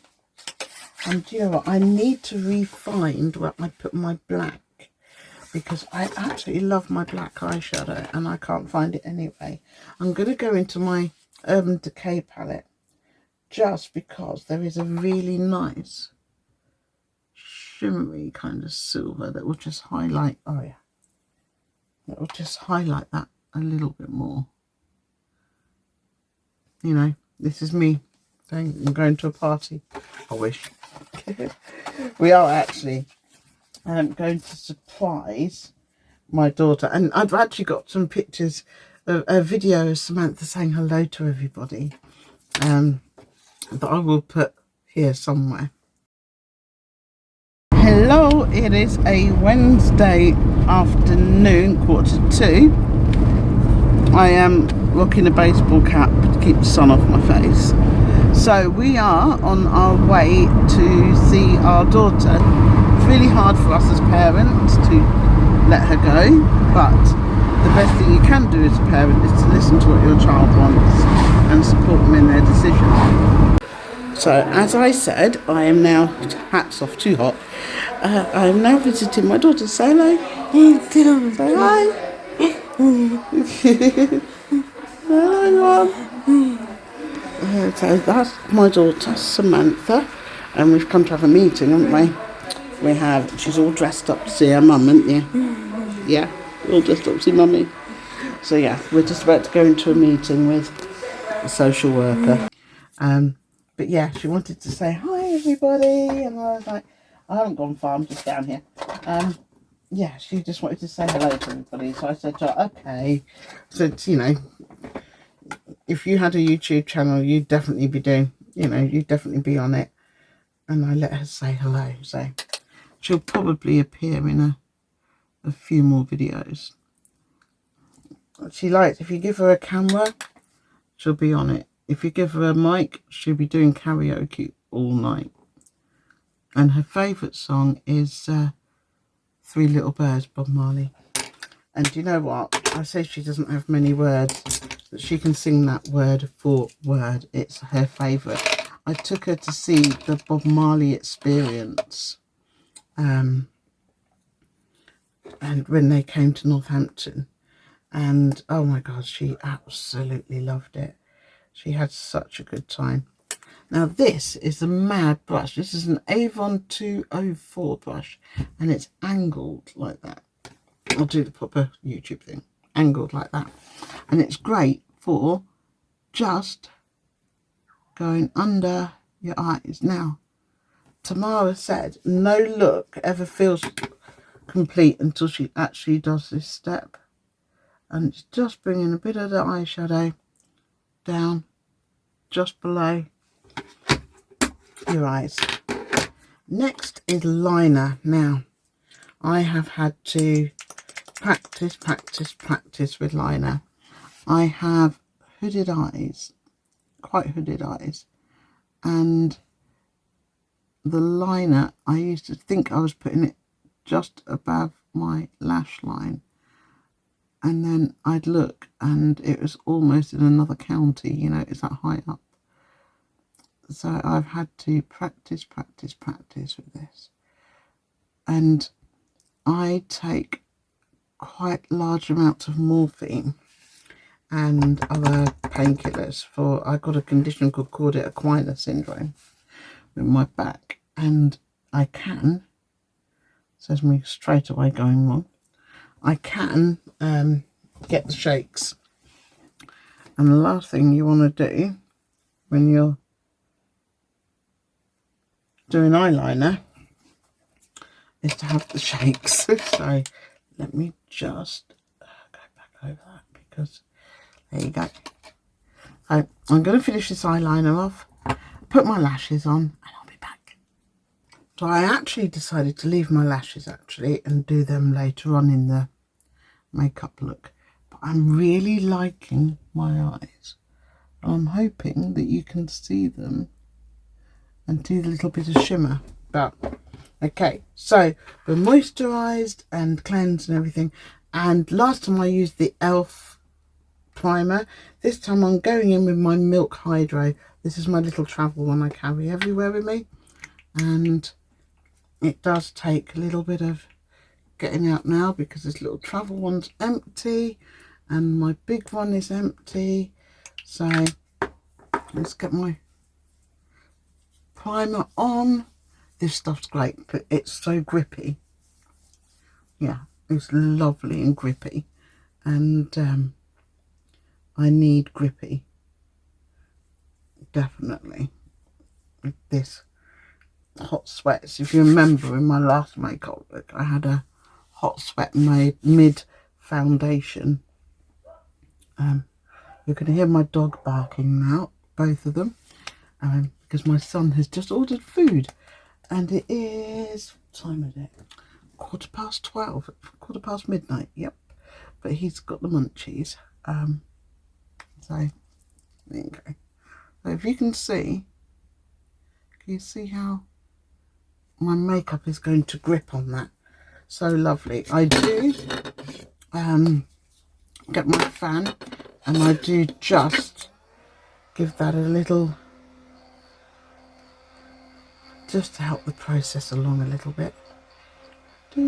and do you know what, I need to re-find where I put my black, because I absolutely love my black eyeshadow and I can't find it anyway. I'm going to go into my Urban Decay palette, just because there is a really nice shimmery kind of silver that will just highlight, oh yeah, it will just highlight that a little bit more. You know, this is me saying I'm going to a party. I wish. We are actually going to surprise my daughter, and I've actually got some pictures of a video of Samantha saying hello to everybody that I will put here somewhere. Hello, it is a Wednesday afternoon, 1:45. I am rocking a baseball cap to keep the sun off my face. So we are on our way to see our daughter. It's really hard for us as parents to let her go, but the best thing you can do as a parent is to listen to what your child wants and support them in their decisions. So as I said, I am now, hats off, too hot, I am now visiting my daughter. Say hello. Say hi. Hello, Mum. So that's my daughter Samantha, and we've come to have a meeting, haven't we? We have. She's all dressed up to see her mum, isn't you? Yeah, all dressed up to see mummy. So yeah, we're just about to go into a meeting with a social worker. But yeah, she wanted to say hi everybody, and I was like, I haven't gone far, I'm just down here. Yeah, she just wanted to say hello to everybody, so I said to her, okay. So you know, if you had a YouTube channel, you'd definitely be doing, you know, you'd definitely be on it. And I let her say hello, so she'll probably appear in a few more videos. She likes, if you give her a camera, she'll be on it. If you give her a mic, she'll be doing karaoke all night. And her favourite song is Three Little Birds, Bob Marley. And you know what? I say she doesn't have many words, but she can sing that word for word. It's her favourite. I took her to see the Bob Marley Experience. And when they came to Northampton. And oh my God, she absolutely loved it. She had such a good time. Now this is a mad brush. This is an Avon 204 brush, and it's angled like that. I'll do the proper YouTube thing. Angled like that. And it's great for just going under your eyes. Now, Tamara said no look ever feels complete until she actually does this step. And it's just bringing a bit of the eyeshadow down just below your eyes. Next is liner. Now, I have had to practice with liner. I have hooded eyes, quite hooded eyes, and the liner, I used to think I was putting it just above my lash line, and then I'd look and it was almost in another county, you know, it's that high up. So I've had to practice with this. And I take quite large amounts of morphine and other painkillers for, I've got a condition called Cauda equina syndrome with my back, and I can, says me straight away going wrong, I can get the shakes. And the last thing you want to do when you're doing eyeliner is to have the shakes. So let me just go back over that, because there you go. So I'm going to finish this eyeliner off, put my lashes on, and I'll be back. So I actually decided to leave my lashes and do them later on in the makeup look, but I'm really liking my eyes. I'm hoping that you can see them and do the little bit of shimmer. But okay, so we're moisturized and cleansed and everything, and last time I used the ELF primer. This time I'm going in with my Milk Hydro This is my little travel one I carry everywhere with me, and it does take a little bit of getting out now because this little travel one's empty and my big one is empty. So let's get my primer on. This stuff's great, but it's so grippy. Yeah, it's lovely and grippy, and I need grippy, definitely, with this hot sweats. If you remember in my last makeup look, I had a hot sweat mid foundation. You can hear my dog barking now, both of them, because my son has just ordered food, and it is, what time is it? 12:15, 12 midnight. Yep, but he's got the munchies. So there you go. So if you can you see how my makeup is going to grip on that? So lovely. I do get my fan, and I do just give that a little, just to help the process along a little bit. I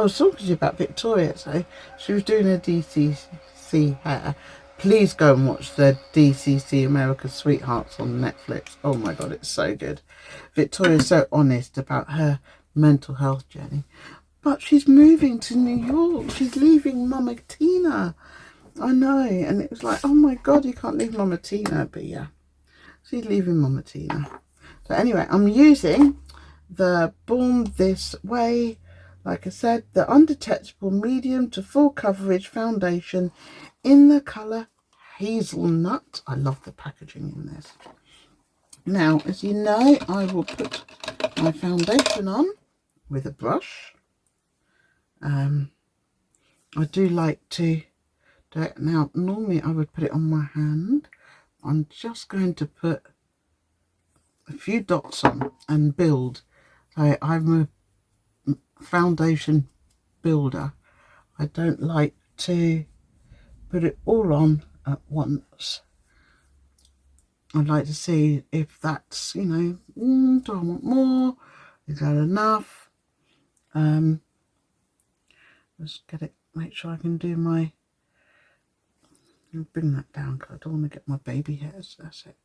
was talking to you about Victoria, so she was doing her DCC hair. Please go and watch the DCC America's Sweethearts on Netflix. Oh my god, it's so good. Victoria's so honest about her mental health journey. But she's moving to New York. She's leaving Mama Tina. I know. And it was like, oh my god, you can't leave Mama Tina. But yeah, she's leaving Mama Tina. So anyway, I'm using the Born This Way, like I said, the undetectable medium to full coverage foundation in the colour Hazelnut. I love the packaging in this. Now, as you know, I will put my foundation on with a brush. I do like to do it now. Normally I would put it on my hand. I'm just going to put a few dots on and build. So I'm a foundation builder. I don't like to put it all on at once. I'd like to see if that's, you know, do I want more? Is that enough? Just get it, make sure I can do my, bring that down because I don't want to get my baby hairs. That's it.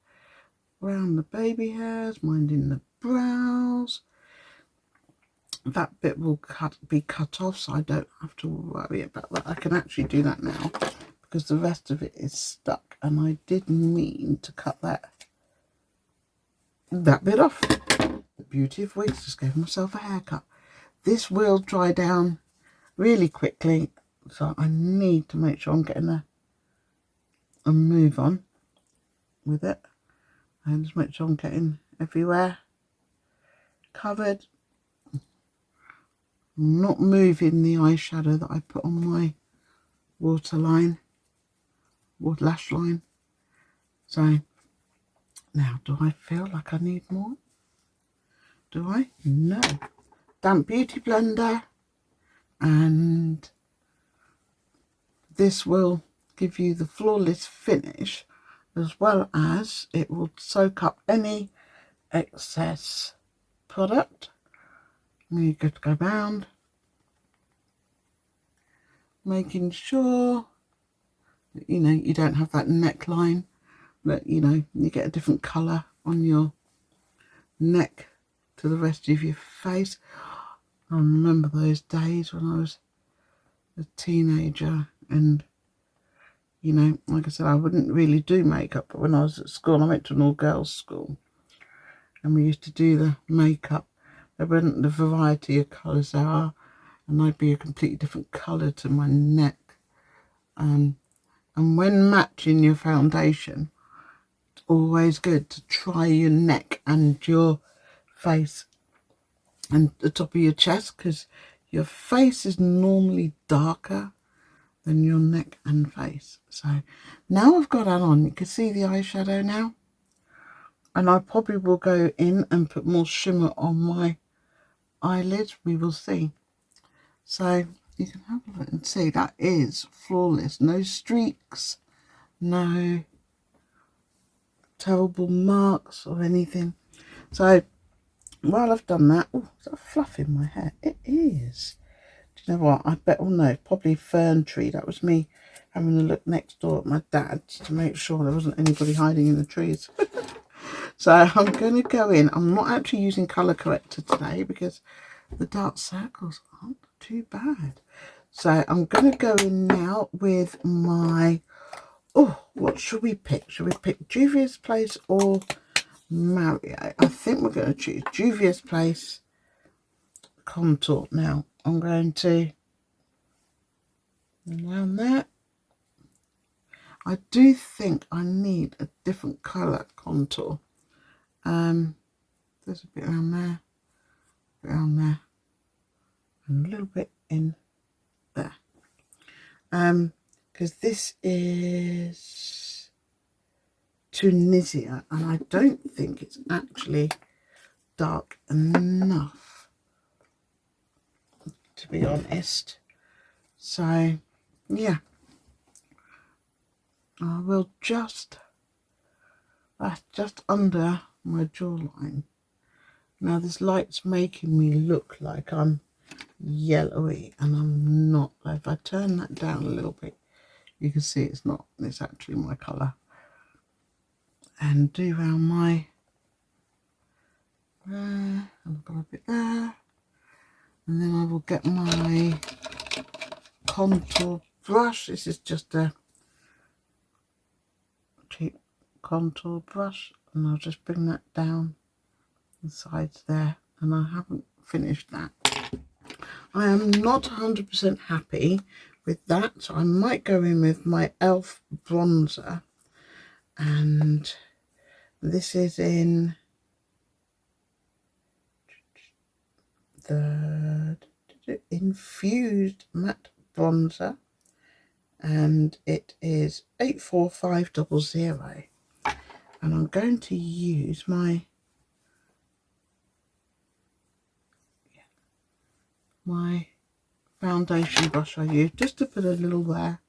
Around the baby hairs, minding the brows. That bit will be cut off, so I don't have to worry about that. I can actually do that now because the rest of it is stuck, and I didn't mean to cut that bit off. The beauty of wigs, just gave myself a haircut. This will dry down really quickly, so I need to make sure I'm getting a move on with it, and just make sure I'm getting everywhere covered. I'm not moving the eyeshadow that I put on my lash line. So now, do I feel like I need more? Do I? No. Damp Beauty Blender, and this will give you the flawless finish, as well as it will soak up any excess product. You're good to go round, making sure that, you know, you don't have that neckline, that, you know, you get a different colour on your neck to the rest of your face. I remember those days when I was a teenager, and, you know, like I said, I wouldn't really do makeup, but when I was at school, I went to an all-girls school, and we used to do the makeup. There wasn't the variety of colours there are, and I'd be a completely different colour to my neck. And when matching your foundation, it's always good to try your neck and your face and the top of your chest, because your face is normally darker than your neck and face. So now I've got that on, you can see the eyeshadow now, and I probably will go in and put more shimmer on my eyelids. We will see. So you can have a look and see that is flawless, no streaks, no terrible marks or anything. So while I've done that, oh, is that fluff in my hair? It is. Do you know what? I bet, oh no, probably fern tree. That was me having a look next door at my dad to make sure there wasn't anybody hiding in the trees. So I'm going to go in. I'm not actually using colour corrector today because the dark circles aren't too bad. So I'm going to go in now with my, oh, what should we pick? Should we pick Juvia's Place or Mario? I think we're going to choose Juvia's Place contour. Now I'm going to around that. I do think I need a different colour contour. There's a bit around there, and a little bit in there. Because this is Tunisia, and I don't think it's actually dark enough, to be honest. So yeah, I will just under my jawline. Now this light's making me look like I'm yellowy, and I'm not. If I turn that down a little bit, you can see it's not. It's actually my colour. And do around my there, and I've got a bit there, and then I will get my contour brush. This is just a cheap contour brush, and I'll just bring that down the sides there, and I haven't finished that. I am not 100% happy with that, so I might go in with my e.l.f. bronzer, and this is in the infused matte bronzer, and it is 84500, and I'm going to use my foundation brush I use just to put a little there,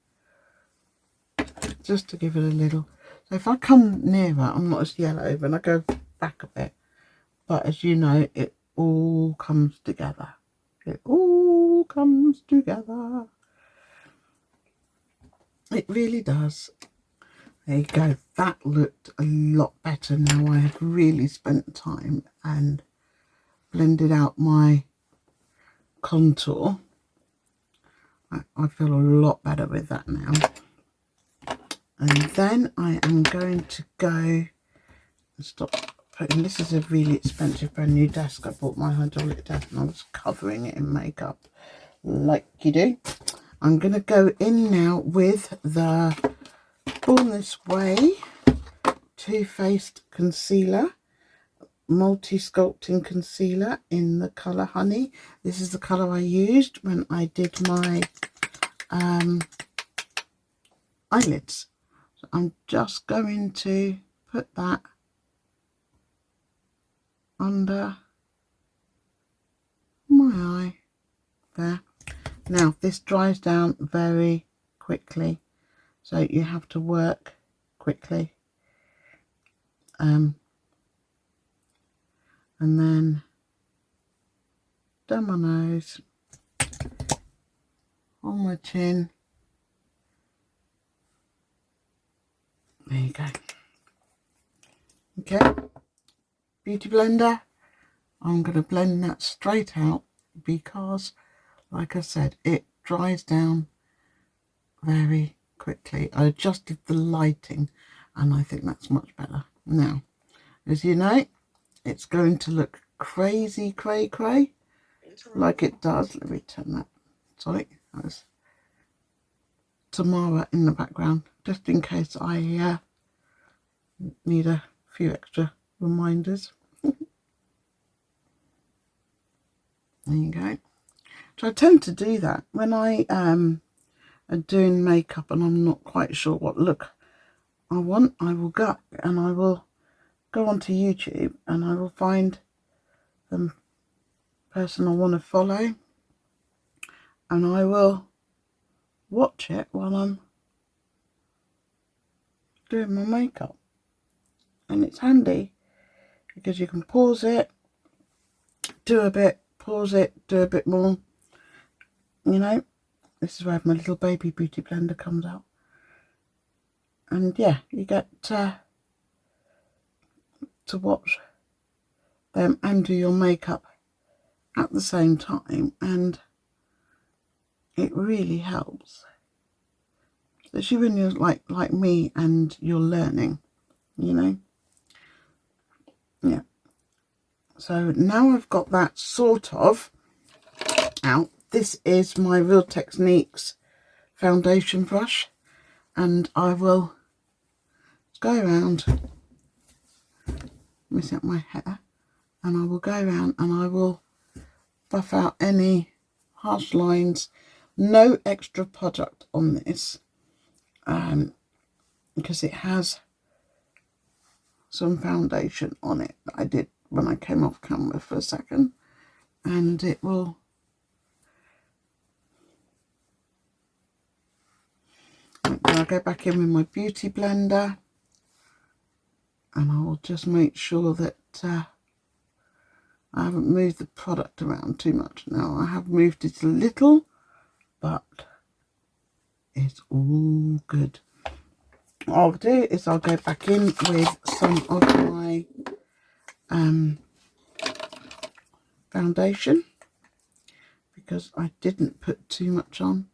just to give it a little. So if I come nearer, I'm not as yellow, when I go back a bit, but as you know, it all comes together. It all comes together. It really does. There you go. That looked a lot better now. I have really spent time and blended out my contour. I feel a lot better with that now. And then I am going to go and stop putting, this is a really expensive brand new desk. I bought my hydraulic desk and I was covering it in makeup like you do. I'm going to go in now with the Born This Way Too Faced concealer, multi-sculpting concealer in the colour Honey. This is the colour I used when I did my eyelids. So I'm just going to put that under my eye there. Now this dries down very quickly, so you have to work quickly. And then down my nose, on my chin. There you go. Okay, beauty blender. I'm going to blend that straight out because, like I said, it dries down very quickly. I adjusted the lighting and I think that's much better. Now, as you know, it's going to look crazy cray like it does. Let me turn that. Sorry, that was Tamara in the background, just in case I need a few extra reminders. There you go. So I tend to do that when I am doing makeup and I'm not quite sure what look I want. I will go and I will go onto YouTube and I will find the person I want to follow and I will watch it while I'm doing my makeup. And it's handy because you can pause it, do a bit, pause it, do a bit more. You know, this is where my little baby beauty blender comes out. And yeah, you get to watch them and do your makeup at the same time, and it really helps, especially when you're like me and you're learning, you know. Yeah, so now I've got that sort of out. This is my Real Techniques foundation brush, and I will go around, mess up my hair, and I will go around and I will buff out any harsh lines. No extra product on this, because it has some foundation on it that I did when I came off camera for a second, and it will I'll go back in with my beauty blender, and I will just make sure that I haven't moved the product around too much. Now I have moved it a little, but it's all good. What I'll do is I'll go back in with some of my foundation, because I didn't put too much on,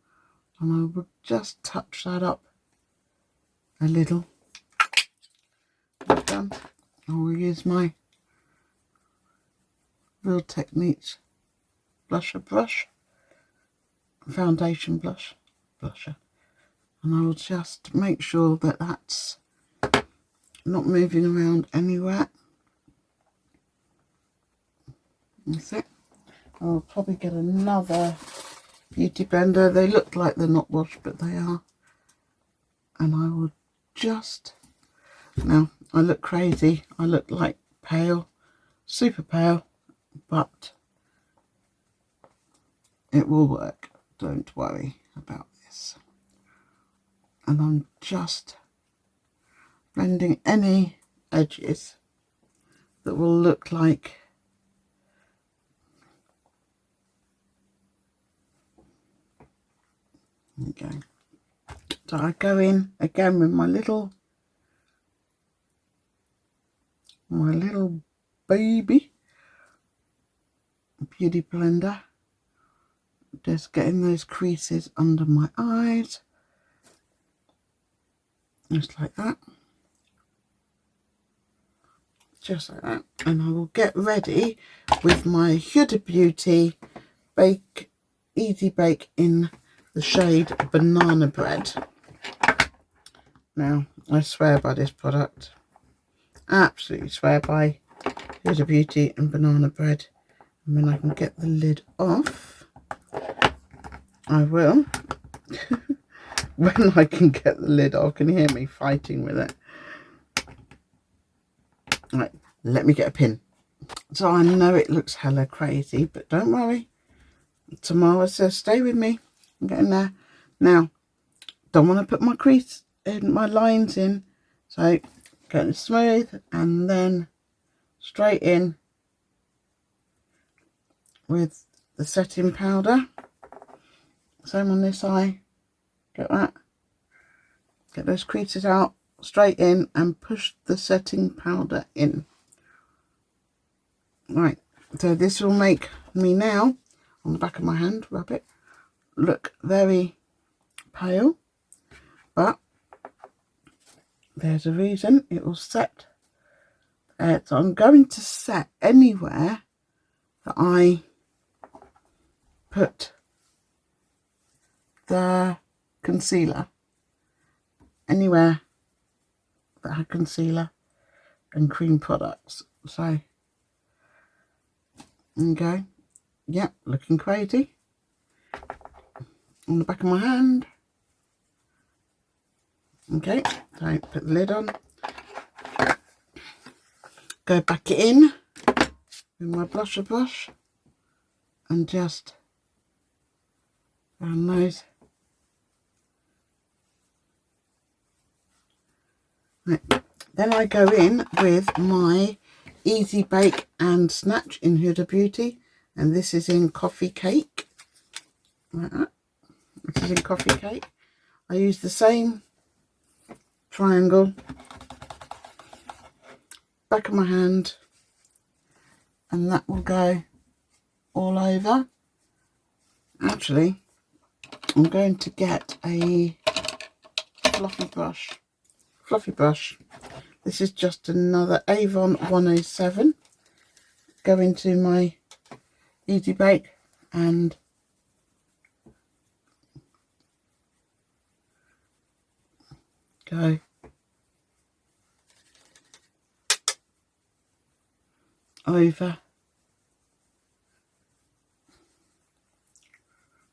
and I will just touch that up a little. That's done. I will use my Real Techniques blusher brush, foundation blusher, and I will just make sure that that's not moving around anywhere. That's it. I'll probably get another beauty blender. They look like they're not washed, but they are. And I will just, now I look crazy, I look like pale, super pale, but it will work, don't worry about this. And I'm just blending any edges that will look like okay. So I go in again with my little baby beauty blender, just getting those creases under my eyes, just like that, just like that. And I will get ready with my Huda Beauty Easy Bake in the shade Banana Bread. Now I swear by this product, absolutely swear by Huda Beauty and Banana Bread. And when I can get the lid off, I will. When I can get the lid off, can you hear me fighting with it? Right, let me get a pin. So I know it looks hella crazy, but don't worry. Tomorrow says stay with me. I'm getting there. Now, don't want to put my crease in, my lines in. So going smooth and then straight in with the setting powder. Same on this eye. Get that. Get those creases out, straight in, and push the setting powder in. Right, so this will make me now, on the back of my hand, rub it, look very pale, but there's a reason. It will set. So I'm going to set anywhere that I put the concealer, anywhere that had concealer and cream products. So, okay, yep, looking crazy. On the back of my hand. Okay, so put the lid on. Go back in with my blusher brush and just around those. Right. Then I go in with my Easy Bake and Snatch in Huda Beauty, and this is in Coffee Cake. Like that. This is in Coffee Cake. I use the same triangle, back of my hand, and that will go all over. Actually, I'm going to get a fluffy brush. This is just another Avon 107. Go into my Easy Bake and go over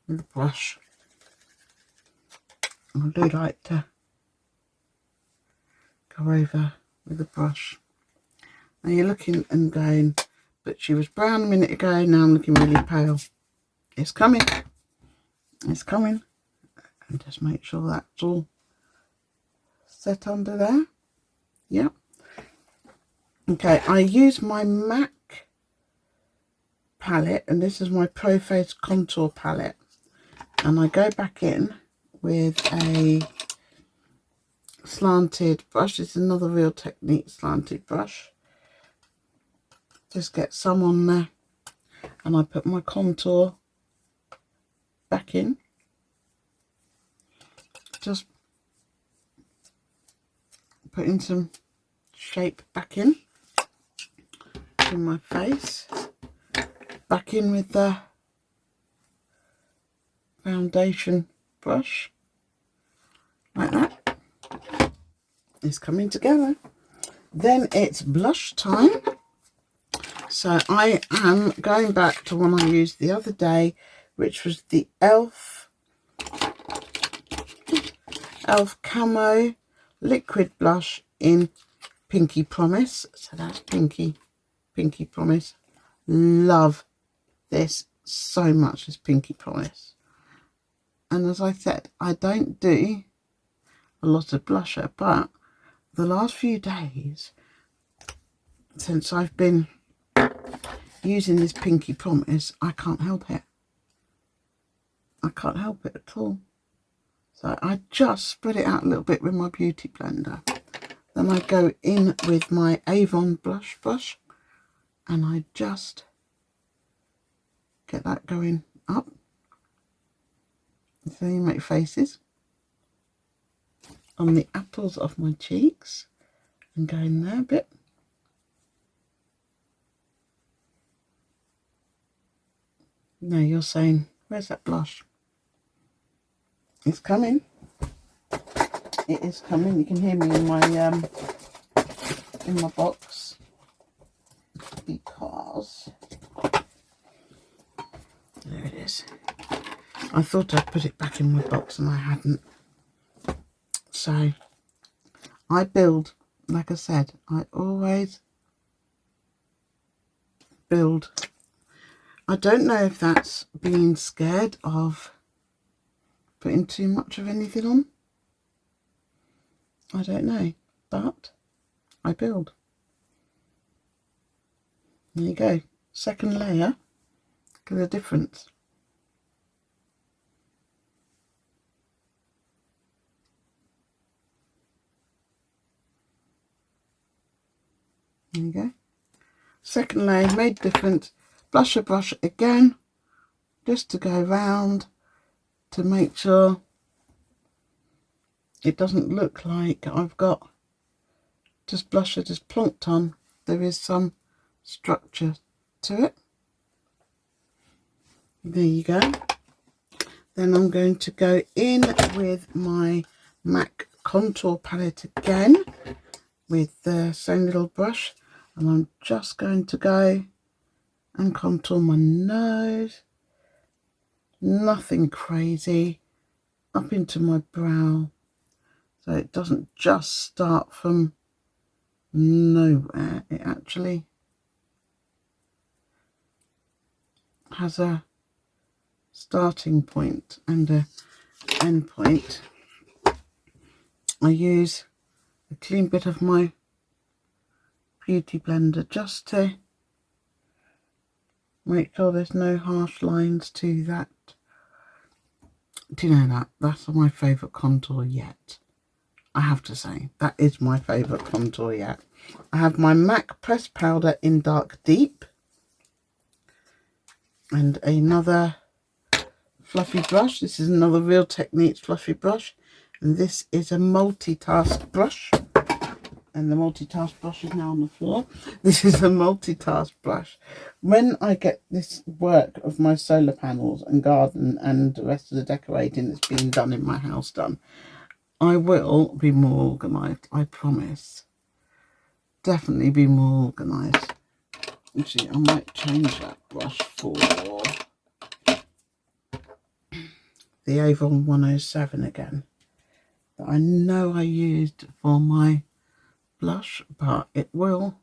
with the brush. I do like to go over with the brush. Now you're looking and going, but she was brown a minute ago, now I'm looking really pale. It's coming. It's coming. And just make sure that's all set under there. Yep. Okay, I use my MAC palette, and this is my Pro Face contour palette. And I go back in with a slanted brush. It's another Real Technique slanted brush. Just get some on there, and I put my contour back in. Just putting some shape back in my face. Back in with the foundation brush, like that. It's coming together. Then it's blush time. So I am going back to one I used the other day, which was the e.l.f. Camo liquid blush in Pinky Promise. So that's Pinky Promise. Love this so much, as Pinky Promise. And as I said, I don't do a lot of blusher, but the last few days since I've been using this Pinky Promise, I can't help it. I can't help it at all. So I just spread it out a little bit with my beauty blender. Then I go in with my Avon blush brush, and I just get that going up. So you make faces on the apples of my cheeks and go in there a bit. Now you're saying, where's that blush? It's coming. It is coming. You can hear me in my box, because there it is. I thought I'd put it back in my box and I hadn't. So I build, like I said, I always build. I don't know if that's being scared of putting too much of anything on. I don't know, but I build. There you go. Second layer. Look at the difference. There you go. Second layer made difference. Blusher brush again, just to go round to make sure it doesn't look like I've got just blusher just plonked on. There is some structure to it. There you go. Then I'm going to go in with my MAC contour palette again with the same little brush, and I'm just going to go and contour my nose. Nothing crazy. Up into my brow, so it doesn't just start from nowhere. It actually has a starting point and a end point. I use a clean bit of my beauty blender just to make sure there's no harsh lines to that. Do you know that? That's my favourite contour yet. I have to say, that is my favourite contour yet. I have my MAC Press Powder in Dark Deep. And another fluffy brush. This is another Real Techniques fluffy brush. And this is a multitask brush. And the multitask brush is now on the floor. This is a multitask brush. When I get this work of my solar panels and garden and the rest of the decorating that's being done in my house done, I will be more organised, I promise. Definitely be more organised. Actually, I might change that brush for the Avon 107 again. That I know I used for my blush, but it will.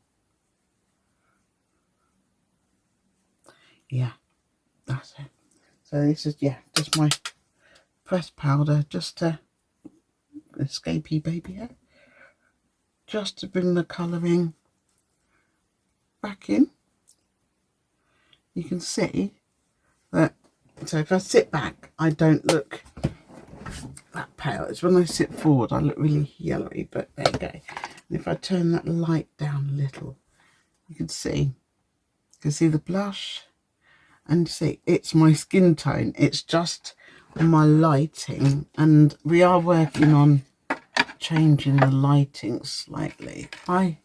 Yeah, that's it. So this is, yeah, just my pressed powder, just to escapey baby hair, just to bring the colouring back in. You can see that. So if I sit back, I don't look that pale. It's when I sit forward I look really yellowy, but there you go. And if I turn that light down a little, you can see the blush, and see it's my skin tone. It's just my lighting, and we are working on changing the lighting slightly. I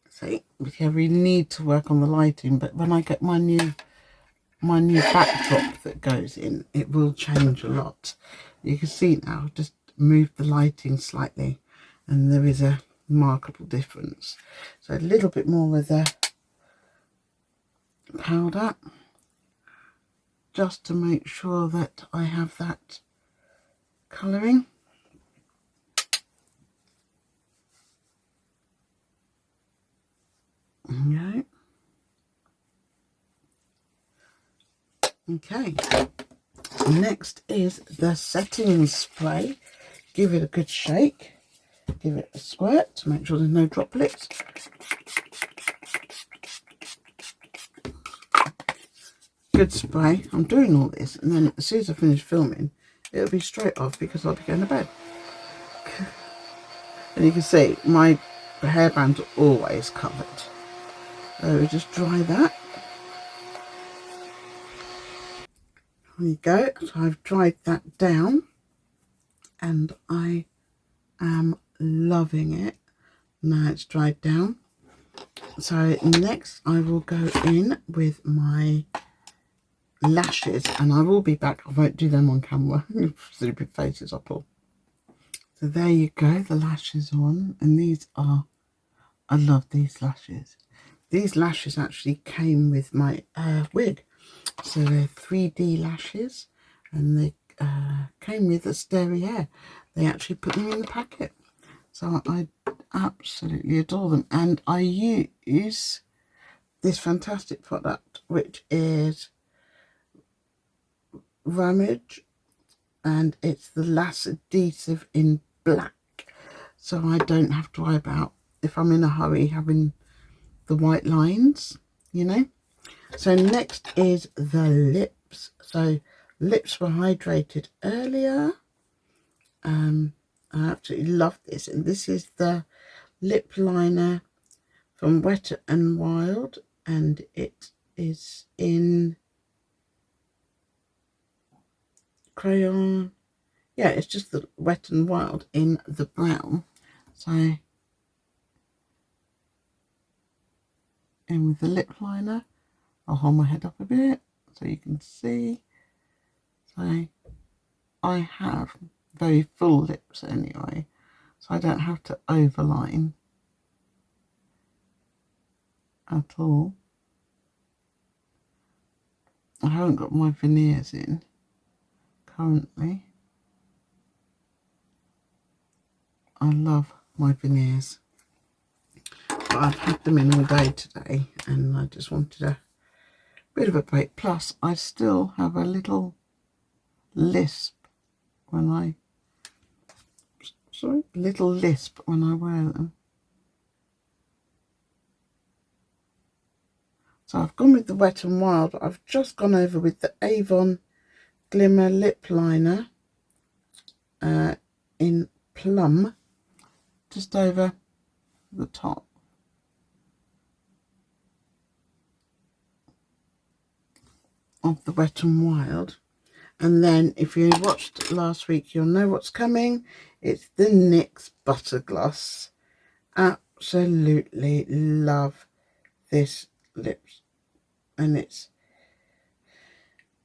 see, yeah, we need to work on the lighting, but when I get my new backdrop that goes in, it will change a lot. You can see now, just move the lighting slightly and there is a remarkable difference. So a little bit more with the powder, just to make sure that I have that colouring. Okay, next is the setting spray. Give it a good shake, give it a squirt to make sure there's no droplets. Good spray. I'm doing all this, and then as soon as I finish filming, it'll be straight off because I'll be going to bed. And you can see my hairband's are always covered. So we just dry that. There you go. So I've dried that down and I am loving it. Now it's dried down. So next I will go in with my lashes, and I will be back. I won't do them on camera. Stupid faces I pull. So there you go, the lashes on, and these are, I love these lashes. These lashes actually came with my wig. So they're 3D lashes, and they came with a Derriere. They actually put them in the packet. So I absolutely adore them. And I use this fantastic product, which is Ramage, and it's the Lash Adhesive in black. So I don't have to worry about, if I'm in a hurry, having the white lines, you know. So next is the lips. So lips were hydrated earlier. I absolutely love this, and this is the lip liner from Wet and Wild, and it is in crayon. Yeah, it's just the Wet and Wild in the brown. So in with the lip liner. I'll hold my head up a bit so you can see. So I have very full lips anyway, so I don't have to overline at all. I haven't got my veneers in currently. I love my veneers, but I've had them in all day today and I just wanted a bit of a break. Plus I still have a little lisp when I sorry, little lisp when I wear them. So I've gone with the Wet n Wild. I've just gone over with the Avon Glimmer Lip Liner in Plum, just over the top. Of the Wet n Wild. And then if you watched last week, you'll know what's coming. It's the NYX Butter Gloss. Absolutely love this lips. And it's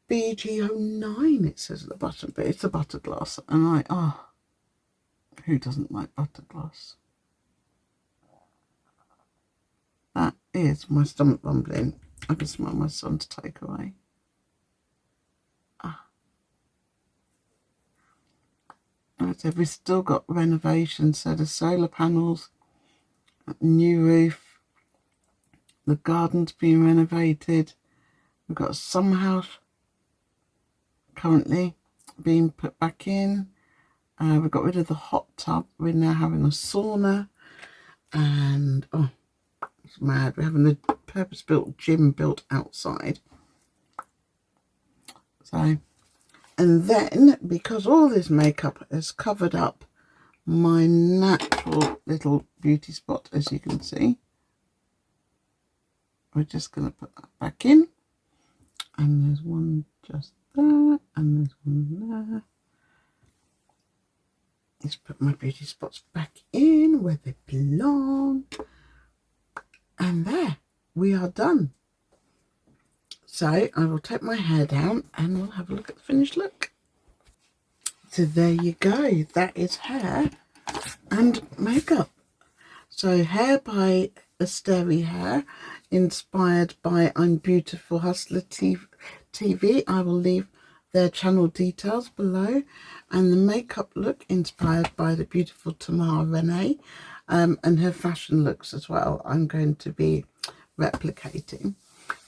BG09, it says at the bottom, but it's a butter gloss. And who doesn't like butter gloss? That is my stomach rumbling. I can smell my son to take away. Like I said, we've still got renovations, so the solar panels, new roof, the garden's being renovated. We've got a summer house currently being put back in. We got rid of the hot tub. We're now having a sauna, and it's mad. We're having a purpose-built gym built outside. So, and then because all this makeup has covered up my natural little beauty spot, as you can see, we're just going to put that back in. And there's one just there, and there's one there. Let's put my beauty spots back in where they belong. And there, we are done. So I will take my hair down and we'll have a look at the finished look. So there you go. That is hair and makeup. So hair by Asteri Hair, inspired by I'm Beautiful Hustler TV. I will leave their channel details below. And the makeup look inspired by the beautiful Tamara Renee, and her fashion looks as well. I'm going to be replicating.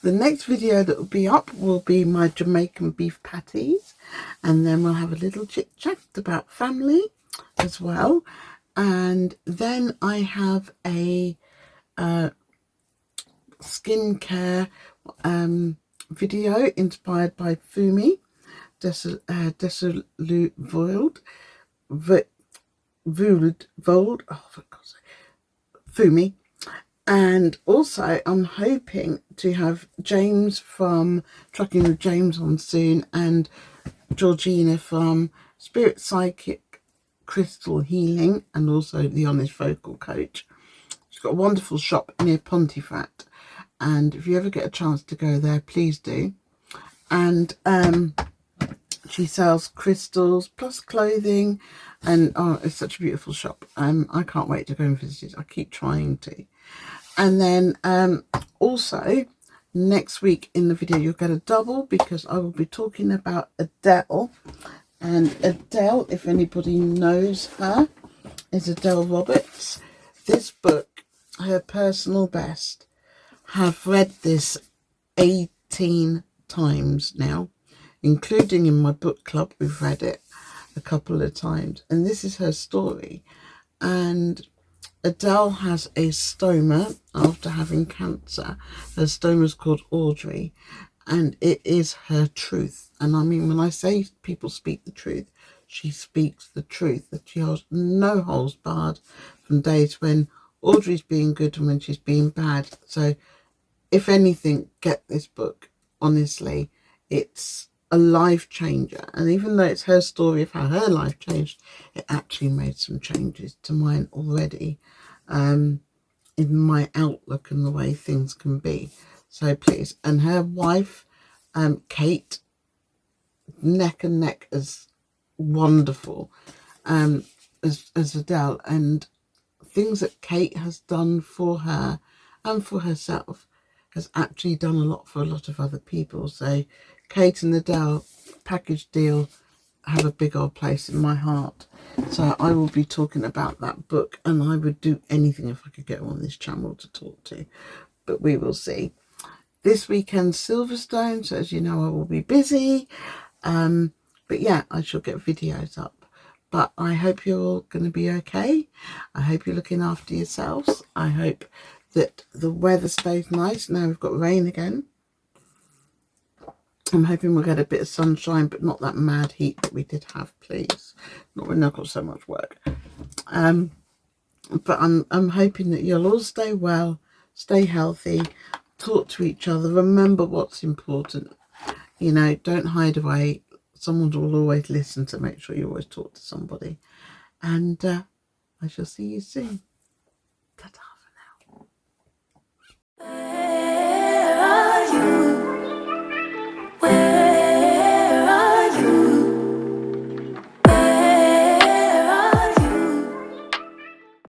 The next video that will be up will be my Jamaican beef patties, and then we'll have a little chit chat about family as well. And then I have a skincare video inspired by Fumi Desolute Vold, oh for God's sake, Fumi. And also I'm hoping to have James from Trucking with James on soon, and Georgina from Spirit Psychic Crystal Healing, and also the Honest Vocal Coach. She's got a wonderful shop near Pontefract, and if you ever get a chance to go there, please do. And she sells crystals plus clothing, and it's such a beautiful shop. I can't wait to go and visit it. I keep trying to. And then also next week in the video you'll get a double, because I will be talking about Adele. And Adele, if anybody knows her, is Adele Roberts. This book, her personal best, have read this 18 times now, including in my book club. We've read it a couple of times, and this is her story. And Adele has a stoma after having cancer. Her stoma is called Audrey, and it is her truth. And I mean, when I say people speak the truth, she speaks the truth, that she has no holes barred from days when Audrey's being good and when she's being bad. So if anything, get this book. Honestly, it's a life changer. And even though it's her story of how her life changed, it actually made some changes to mine already, in my outlook and the way things can be. So please. And her wife, Kate, neck and neck as wonderful as Adele, and things that Kate has done for her and for herself has actually done a lot for a lot of other people. So Kate and Adele, package deal, have a big old place in my heart. So I will be talking about that book, and I would do anything if I could get on this channel to talk to, but we will see. This weekend Silverstone, so as you know I will be busy, but yeah, I shall get videos up. But I hope you're all going to be okay. I hope you're looking after yourselves. I hope that the weather stays nice. Now we've got rain again. I'm hoping we'll get a bit of sunshine, but not that mad heat that we did have, please. Not when I've got so much work. But I'm hoping that you'll all stay well, stay healthy, talk to each other, remember what's important. You know, don't hide away. Someone will always listen, to make sure you always talk to somebody. And I shall see you soon.